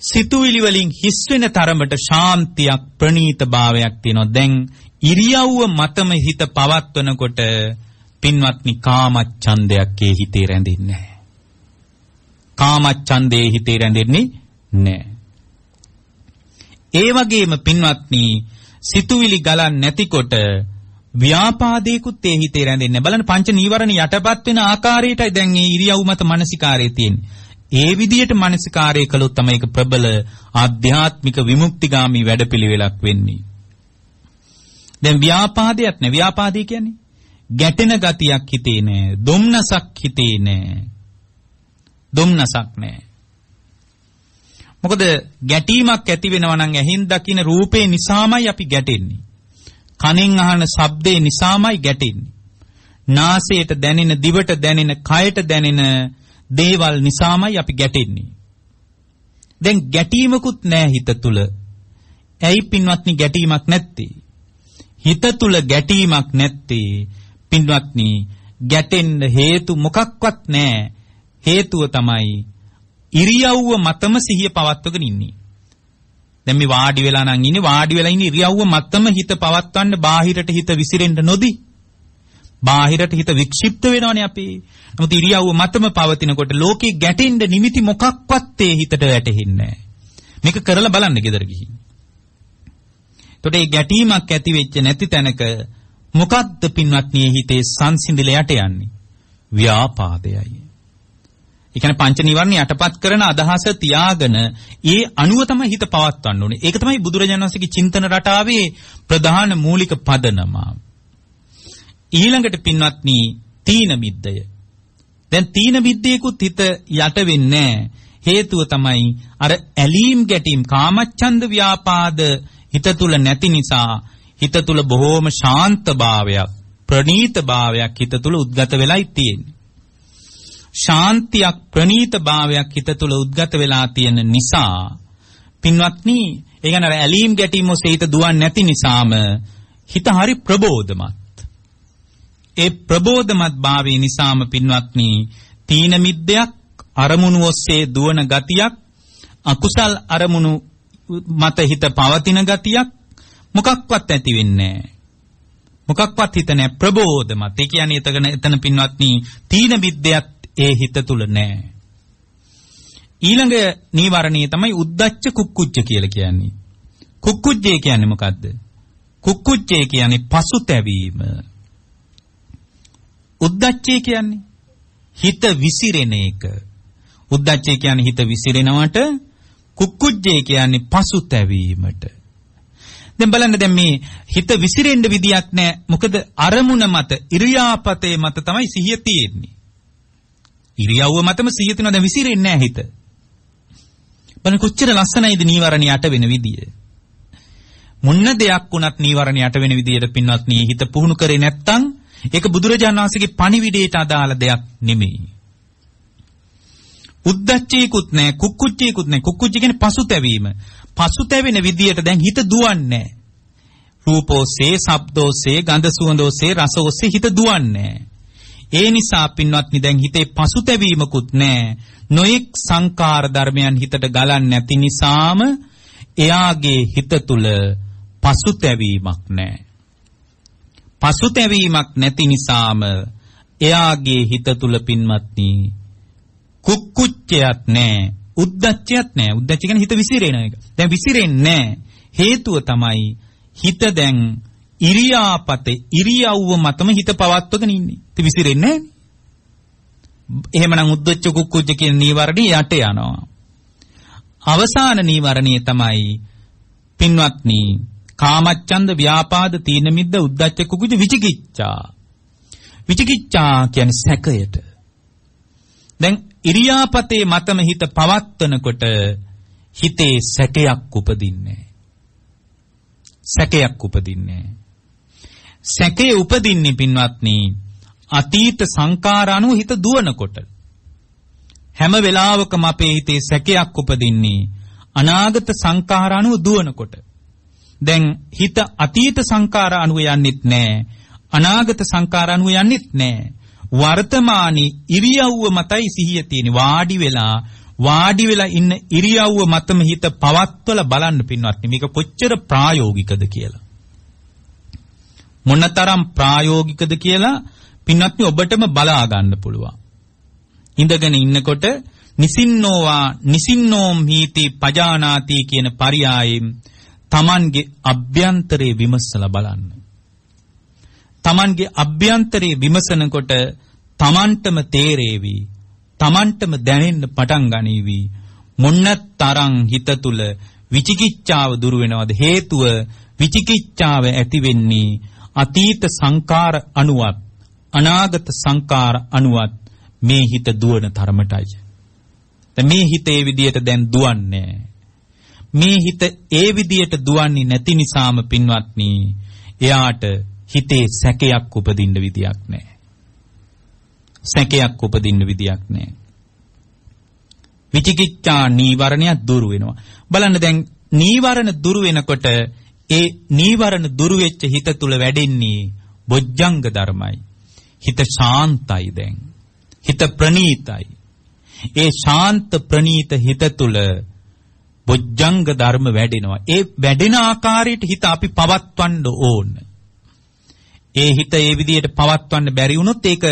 සිතුවිලි වලින් හිස් වෙන තරමට ශාන්තියක්, ප්‍රණීත භාවයක් තියෙනවා. දැන් ඉරියව්ව මතම හිත පවත්වනකොට පින්වත්නි කාමච්ඡන්දයක් ඒ හිතේ රැඳෙන්නේ නැහැ. කාමච්ඡන්දේ හිතේ රැඳෙන්නේ නැහැ. ඒ වගේම පින්වත්නි සිතුවිලි ගලන් නැතිකොට ව්‍යාපාදේකුත් ඒ හිතේ රැඳෙන්නේ. බලන්න පංච නීවරණ යටපත් වෙන ආකාරයටයි දැන් මේ ඉරියව් මත මානසිකාරය තියෙන්නේ. ඒ විදියට මානසිකාරය කළොත් තමයි ඒක ප්‍රබල ආධ්‍යාත්මික විමුක්තිගාමී වැඩපිළිවෙලක් වෙන්නේ. දැන් ව්‍යාපාදයක් නෑ. ව්‍යාපාදේ කියන්නේ ගැටෙන ගතියක් හිතේ නෑ. දුම්නසක් හිතේ නෑ. දුම්නසක් නෑ. මොකද ගැටීමක් ඇති වෙනවා නම් ඇහින් දකින රූපේ නිසාමයි අපි ගැටෙන්නේ. කනෙන් අහන ශබ්දේ නිසාමයි ගැටෙන්නේ. නාසයට දැනෙන, දිවට දැනෙන, කයට දැනෙන දේවල් නිසාමයි අපි ගැටෙන්නේ. දැන් ගැටීමකුත් නැහැ හිත තුල. ඇයි පින්වත්නි ගැටීමක් නැත්තේ? හිත තුල ගැටීමක් නැත්තේ පින්වත්නි ගැටෙන්න හේතු මොකක්වත් නැහැ. හේතුව තමයි ඉරියව්ව මතම සිහිය පවත්වගෙන ඉන්නේ. දැන් මේ වාඩි වෙලා නම් ඉන්නේ, වාඩි වෙලා ඉන්නේ ඉරියව්ව මතම හිත පවත්වන්න බාහිරට හිත විසිරෙන්න නොදී. බාහිරට හිත වික්ෂිප්ත වෙනවනේ අපි. නමුත් ඉරියව්ව මතම පවතිනකොට ලෝකේ ගැටෙන්න නිමිති මොකක්වත් ඒ හිතට වැටෙන්නේ නැහැ. මේක කරලා බලන්න ගෙදර ගිහින්. එතකොට මේ ගැටීමක් ඇති වෙච්ච නැති තැනක මොකක්ද පින්වත්නි හිතේ සංසිඳිලා යට යන්නේ? ව්‍යාපාදයයි. ඒ කියන්නේ පංච නීවරණ යටපත් කරන අදහස තියාගෙන ඒ අනුව තමයි හිත පවත්වන්න ඕනේ. ඒක තමයි බුදුරජාණන් වහන්සේගේ චින්තන රටාවේ ප්‍රධාන මූලික පදනම. ඊළඟට පින්වත්නි තීන මිද්දය. දැන් තීන මිද්දේකුත් හිත යට වෙන්නේ හේතුව තමයි අර ඇලීම් ගැටීම් කාමච්ඡන්ද ව්‍යාපාද හිත තුල නැති නිසා හිත තුල බොහෝම ශාන්ත භාවයක්, ප්‍රණීත භාවයක් හිත තුල උද්ගත වෙලායි තියෙන්නේ. ශාන්තියක්, ප්‍රණීත භාවයක් හිත තුල උද්ගත වෙලා තියෙන නිසා පින්වත්නි ඒ කියන්නේ අර ඇලීම් ගැටීම් ඔස්සේ හිත දුවන්නේ නැති නිසාම හිත හරි ප්‍රබෝධමත්. ඒ ප්‍රබෝධමත් භාවය නිසාම පින්වත්නි තීන මිද්දයක්, අරමුණු ඔස්සේ දුවන ගතියක්, අකුසල් අරමුණු මත හිත පවතින ගතියක් මොකක්වත් ඇති වෙන්නේ නැහැ. මොකක්වත් හිත නැහැ, ප්‍රබෝධමත්. ඒ කියන්නේ එතන පින්වත්නි තීන මිද්දයක් ඒ හිත තුල නැහැ. ඊළඟ නීවරණිය තමයි උද්දච්ච කුක්කුච්ච කියලා කියන්නේ. කුක්කුච්චේ කියන්නේ මොකද්ද? කුක්කුච්චේ කියන්නේ පසුතැවීම. උද්දච්චේ කියන්නේ හිත විසිරෙන එක. උද්දච්චේ කියන්නේ හිත විසිරෙනවට, කුක්කුච්චේ කියන්නේ පසුතැවීමට. දැන් බලන්න දැන් මේ හිත විසිරෙන්න විදියක් නැහැ. මොකද අරමුණ මත, ඉරියාපතේ මත තමයි සිහිය තියෙන්නේ. ඉරියව්ව මතම සිහිය තියෙනවා, දැන් විසිරෙන්නේ නැහැ හිත. බලන්න කොච්චර ලස්සනයිද නීවරණ යට වෙන විදිය. මොන දෙයක් වුණත් නීවරණ යට වෙන විදියට පින්වත්නි හිත පුහුණු කරේ නැත්නම් ඒක බුදුරජාණන් වහන්සේගේ පණිවිඩයට අදාළ දෙයක් නෙමෙයි. උද්දච්චේකුත් නැහැ, කුක්කුච්චේකුත් නැහැ. කුක්කුච්ච කියන්නේ පසුතැවීම. පසුතැවෙන විදියට දැන් හිත දුවන්නේ නැහැ. රූපෝසේ, ශබ්දෝසේ, ගන්ධ සුවඳෝසේ, රසෝසේ හිත දුවන්නේ නැහැ. ඒ නිසා පින්වත්නි දැන් හිතේ පසුතැවීමකුත් නැහැ. නොඑක් සංකාර ධර්මයන් හිතට ගලන්නේ නැති නිසාම එයාගේ හිත තුල පසුතැවීමක් නැහැ. පසුතැවීමක් නැති නිසාම එයාගේ හිත තුල පින්වත්නි කුක්කුච්චයක් නැහැ, උද්දච්චයක් නැහැ. උද්දච්ච කියන්නේ හිත විසිරෙන එක. දැන් විසිරෙන්නේ නැහැ. හේතුව තමයි හිත දැන් ඉරියාපතේ, ඉරියව්ව මතම හිත පවත්වගෙන ඉන්නේ. ඉතින් විසිරෙන්නේ නැහැ. එහෙමනම් උද්දච්ච කුක්කුච්ච කියන නීවරණي යට යනවා. අවසාන නීවරණය තමයි පින්වත්නි කාමච්ඡන්ද ව්‍යාපාද තීන මිද්ද උද්ධච්ච කුකුජ විචිකිච්ඡා. විචිකිච්ඡා කියන්නේ සැකයට. දැන් ඉරියාපතේ මතම හිත පවත්වනකොට හිතේ සැකයක් උපදින්නේ. සැකයක් උපදින්නේ. සැකේ උපදින්නේ පින්වත්නි අතීත සංකාර අනුව හිත දුවනකොට. හැම වෙලාවකම අපේ හිතේ සැකයක් උපදින්නේ අනාගත සංකාර අනුව දුවනකොට. දැන් හිත අතීත සංකාර අනුව යන්නෙත් නැහැ. අනාගත සංකාර අනුව යන්නෙත් නැහැ. වර්තමානී ඉරියව්ව මතයි සිහිය තියෙන්නේ. වාඩි වෙලා ඉන්න ඉරියව්ව මතම හිත පවත්වලා බලන්න පින්වත්නි මේක කොච්චර ප්‍රායෝගිකද කියලා. මොනතරම් ප්‍රායෝගිකද කියලා පින්වත්නි ඔබටම බලා ගන්න පුළුවන්. ඉඳගෙන ඉන්නකොට නිසින්නෝම් හීති පජානාති කියන පරියායෙන් තමන්ගේ අභ්‍යන්තරේ විමසලා බලන්න. තමන්ගේ අභ්‍යන්තරේ විමසනකොට තමන්ටම තේරේවි. තමන්ටම දැනෙන්න පටන් ගනීවි. මොන්නතරම් හිත තුල විචිකිච්ඡාව දුරු වෙනවද? හේතුව විචිකිච්ඡාව ඇති වෙන්නේ අතීත සංකාර අනුවත් අනාගත සංකාර අනුවත් මේ හිත දුවන තරමටයි. දැන් මේ හිත ඒ විදියට දැන් දුවන්නේ. මේ හිත ඒ විදියට දුවන්නේ නැති නිසාම පින්වත්නි එයාට හිතේ සැකයක් උපදින්න විදියක් නැහැ. සැකයක් උපදින්න විදියක් නැහැ. විචිකිච්ඡා නීවරණයක් දුරු වෙනවා. බලන්න දැන් නීවරණ දුරු වෙනකොට ඒ නීවරණ දුරු වෙච්ච හිත තුල වැඩෙන්නේ බොජ්ජංග ධර්මයි. හිත ශාන්තයි දැන්. හිත ප්‍රණීතයි. ඒ ශාන්ත ප්‍රණීත හිත තුල බොජ්ජංග ධර්ම වැඩෙනවා. ඒ වැඩෙන ආකාරයට හිත අපි පවත්වන්න ඕන. ඒ හිත ඒ විදිහට පවත්වන්න බැරි වුණොත් ඒක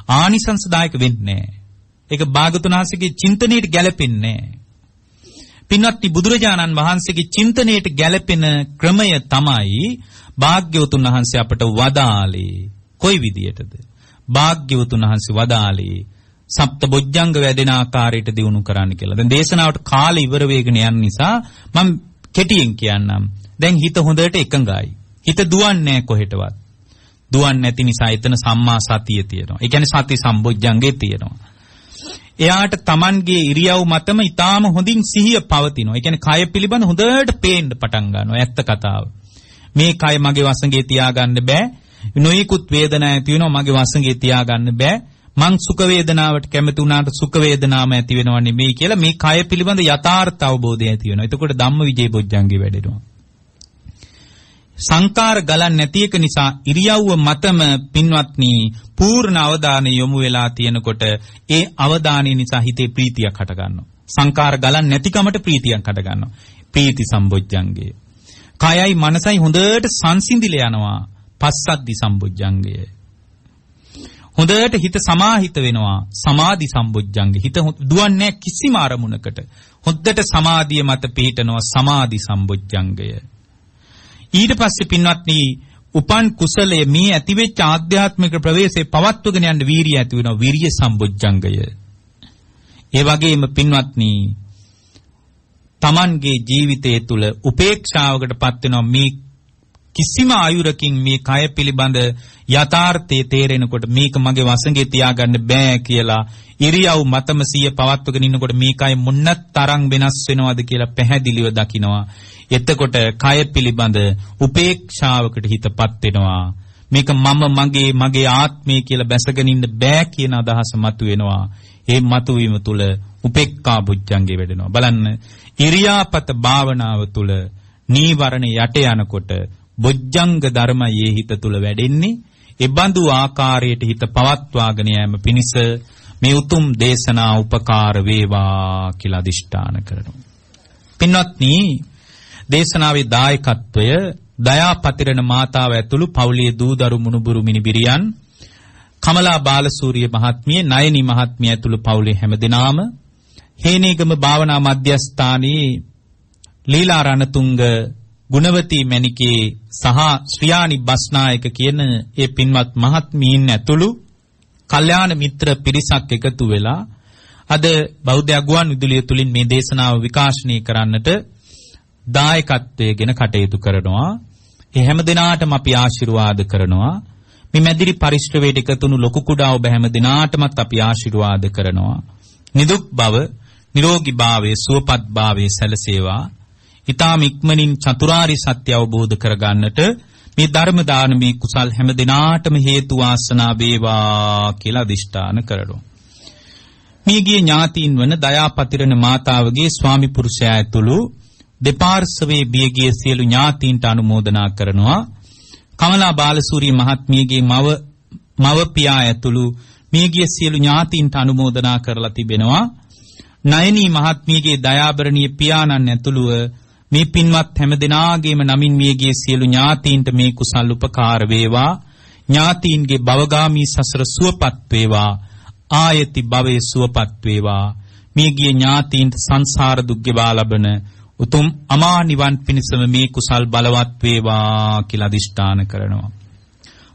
ආනිසංසදායක වෙන්නේ නැහැ. ඒක භාගතුන් වහන්සේගේ චින්තනයට ගැලපෙන්නේ නැහැ. පින්වත්නි බුදුරජාණන් වහන්සේගේ චින්තනයට ගැලපෙන ක්‍රමය තමයි භාග්‍යවතුන් වහන්සේ අපට වදාළේ. කොයි විදියටද? භාග්‍යවතුන් වහන්සේ වදාළේ සප්ත බොජ්ජංග වැඩෙන ආකාරයට දිනු කරන්න කියලා. දැන් දේශනාවට කාලය ඉවර වෙගෙන යන නිසා මම කෙටියෙන් කියන්නම්. දැන් හිත හොඳට එකඟයි. හිත දුවන්නේ කොහෙටවත්. දුවන්නේ නැති නිසා එතන සම්මා සතිය තියෙනවා. ඒ කියන්නේ සති සම්බොජ්ජංගේ තියෙනවා. එයාට Tamanගේ ඉරියව් මතම ඊටාම හොඳින් සිහිය පවතිනවා. ඒ කියන්නේ කය පිළිබඳ හොඳට පේන්න පටන් ගන්නවා. ඇත්ත කතාව. මේ කය මගේ වසඟේ තියාගන්න බෑ. නොයෙකුත් වේදනා ඇති වෙනවා මගේ වසඟේ තියාගන්න බෑ. මං සුඛ වේදනාවට කැමති වුණාට සුඛ වේදනාම ඇති වෙනව නෙමෙයි කියලා මේ කය පිළිබඳ යථාර්ථ අවබෝධය ඇති වෙනවා. එතකොට ධම්මවිජය බොජ්ජංගේ වැඩෙනවා. සංකාර ගලන් නැති එක නිසා ඉරියව්ව මතම පින්වත්නි පූර්ණ අවධානය යොමු වෙලා තියෙනකොට ඒ අවධානය නිසා හිතේ ප්‍රීතියක් හට ගන්නවා. සංකාර ගලන් නැතිකමට ප්‍රීතියක් හට ගන්නවා. ප්‍රීති සම්බොජ්ජංගේ. කයයි මනසයි හොඳට සංසිඳිලා යනවා. පස්සද්ධි සම්බොජ්ජංගය. හොඳට හිත සමාහිත වෙනවා. සමාධි සම්බොජ්ජංගේ. හිත දුවන්නේ කිසිම අරමුණකට. හොද්දට සමාධිය මත පිහිටනවා. සමාධි සම්බොජ්ජංගය. ඊට පස්සේ පින්වත්නි උපන් කුසලයේ මේ ඇතිවෙච්ච ආධ්‍යාත්මික ප්‍රවේශේ පවත්වගෙන යන්න වීරිය ඇති වෙනවා. වීරිය සම්බොජ්ජංගය. ඒ වගේම පින්වත්නි Tamanගේ ජීවිතය තුළ උපේක්ෂාවකටපත් වෙනවා. මේ කිසිම ආයුරකින් මේ කය පිළිබඳ යථාර්ථයේ තේරෙනකොට මේක මගේ වසඟේ තියාගන්න බෑ කියලා ඉරියව් මතම සිය පවත්වගෙන ඉන්නකොට මේ කය මොන්නත් තරම් වෙනස් වෙනවද කියලා පැහැදිලිව දකිනවා. එතකොට කය පිළිබඳ උපේක්ෂාවකට හිතපත් වෙනවා. මේක මම මගේ ආත්මය කියලා බැසගෙන ඉන්න බෑ කියන අදහස මතුවෙනවා. ඒ මතුවීම තුළ උපේක්ඛා බුද්ධංගේ වැඩෙනවා. බලන්න ඉරියාපත භාවනාව තුළ නීවරණ යට යනකොට බොජ්ජංග ධර්මයේ හිත තුළ වැඩෙන්නේ. ඒ බඳු ආකාරයට හිත පවත්වාගෙන යෑම පිණිස මේ උතුම් දේශනා උපකාර වේවා කියලා අදිෂ්ඨාන කරනවා. පින්වත්නි දේශනාවේ දායකත්වය දයාපතිරණ මාතාව ඇතුළු පවුලේ දූදරු මුණුබුරු මිනිබිරියන් කමලා බාලසූරිය මහත්මිය නයනි මහත්මිය ඇතුළු පවුලේ හැමදෙනාම හේනේගම භාවනා මධ්‍යස්ථානයේ ලීලා රණතුංග ගුණවතී මණිකේ සහ ශ්‍රියානි බස්නායක කියන ඒ පින්වත් මහත්මීන් ඇතුළු කල්යාණ මිත්‍ර පිරිසක් එකතු වෙලා අද බෞද්ධ අගුවන් විදුලිය තුලින් මේ දේශනාව විකාශනය කරන්නට දායකත්වයෙන් කටයුතු කරනවා. ඒ හැම දිනාටම අපි ආශිර්වාද කරනවා. මේ මැදිරි පරිශ්‍රවයට එකතුණු ලොකු කුඩා ඔබ හැම දිනාටමත් අපි ආශිර්වාද කරනවා. නිදුක් බව, නිරෝගී භාවයේ, සුවපත් භාවයේ සැලසේවා. ඊ타ම ඉක්මනින් චතුරාර්ය සත්‍ය අවබෝධ කරගන්නට මේ ධර්ම දානමේ කුසල් හැම දිනාටම හේතු වාසනා වේවා කියලා අදිෂ්ඨාන කරනවා. මියගිය ඥාතීන් වන දයාපතිරණ මාතාවගේ ස්වාමි පුරුෂයා ඇතුළු දෙපාර්ශවයේ බියගිය සියලු ඥාතීන්ට අනුමෝදනා කරනවා. කමලා බාලසූරිය මහත්මියගේ මව පියා ඇතුළු මියගිය සියලු ඥාතීන්ට අනුමෝදනා කරලා තිබෙනවා. නයනී මහත්මියගේ දයාබරණීය පියාණන් ඇතුළුව මේ පින්වත් හැම දෙනාගේම නමින් මියගිය සියලු ඥාතීන්ට මේ කුසල් උපකාර වේවා. ඥාතීන්ගේ භවගාමී සසර සුවපත් වේවා. ආයති භවයේ සුවපත් වේවා. මියගිය ඥාතීන්ට සංසාර දුක් ගෙවා ලබන උතුම් අමා නිවන් පිණසම මේ කුසල් බලවත් වේවා කියලා අදිෂ්ඨාන කරනවා.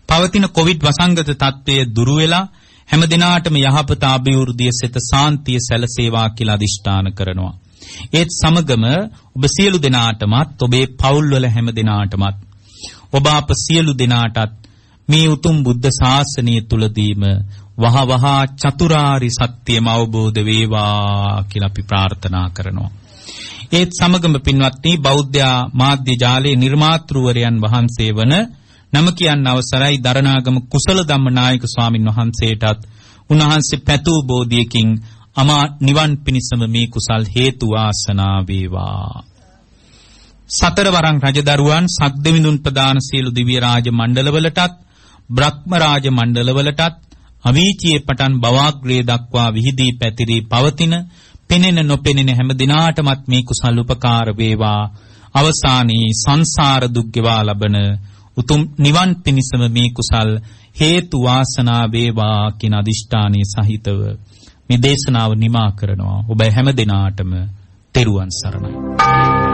පවතින කොවිඩ් වසංගත තත්ත්වය දුරු වෙලා හැම දිනාටම යහපත අභිවෘද්ධිය සිත සාන්තිය සැලසේවා කියලා අදිෂ්ඨාන කරනවා. ඒත් සමගම ඔබ සියලු දෙනාටමත් ඔබේ පවුල්වල හැම දෙනාටමත් ඔබ අප සියලු දෙනාටත් මේ උතුම් බුද්ධ ශාසනය තුලදීම වහවහ චතුරාරි සත්‍යම අවබෝධ වේවා කියලා අපි ප්‍රාර්ථනා කරනවා. ඒත් සමගම පින්වත්නි බෞද්ධ මාධ්‍ය ජාලයේ නිර්මාතෘවරයන් වහන්සේ වන නම කියන්න අවසරයි දරණාගම කුසල ධම්මනායක ස්වාමින් වහන්සේටත් උන්වහන්සේ පැතූ බෝධියකින් අමා නිවන් පිණසම මේ කුසල් හේතු වාසනා වේවා. සතරවරන් රජදරුවන් සක්දෙවිඳුන් ප්‍රදාන සියලු දිව්‍ය රාජ මණ්ඩලවලටත් බ්‍රහ්ම රාජ මණ්ඩලවලටත් අවීචියේ පටන් බවාග්‍රේ දක්වා විහිදී පැතිරී පවතින පෙනෙන නොපෙනෙන හැම දිනාටමත් මේ කුසල් උපකාර වේවා. අවසානයේ සංසාර දුක් ගෙවා ලබන උතුම් නිවන් පිණසම මේ කුසල් හේතු වාසනා වේවා කියන අදිෂ්ඨානයේ සහිතව මේ දේශනාව නිමා කරනවා. ඔබ හැම දිනාටම තෙරුවන් සරණයි.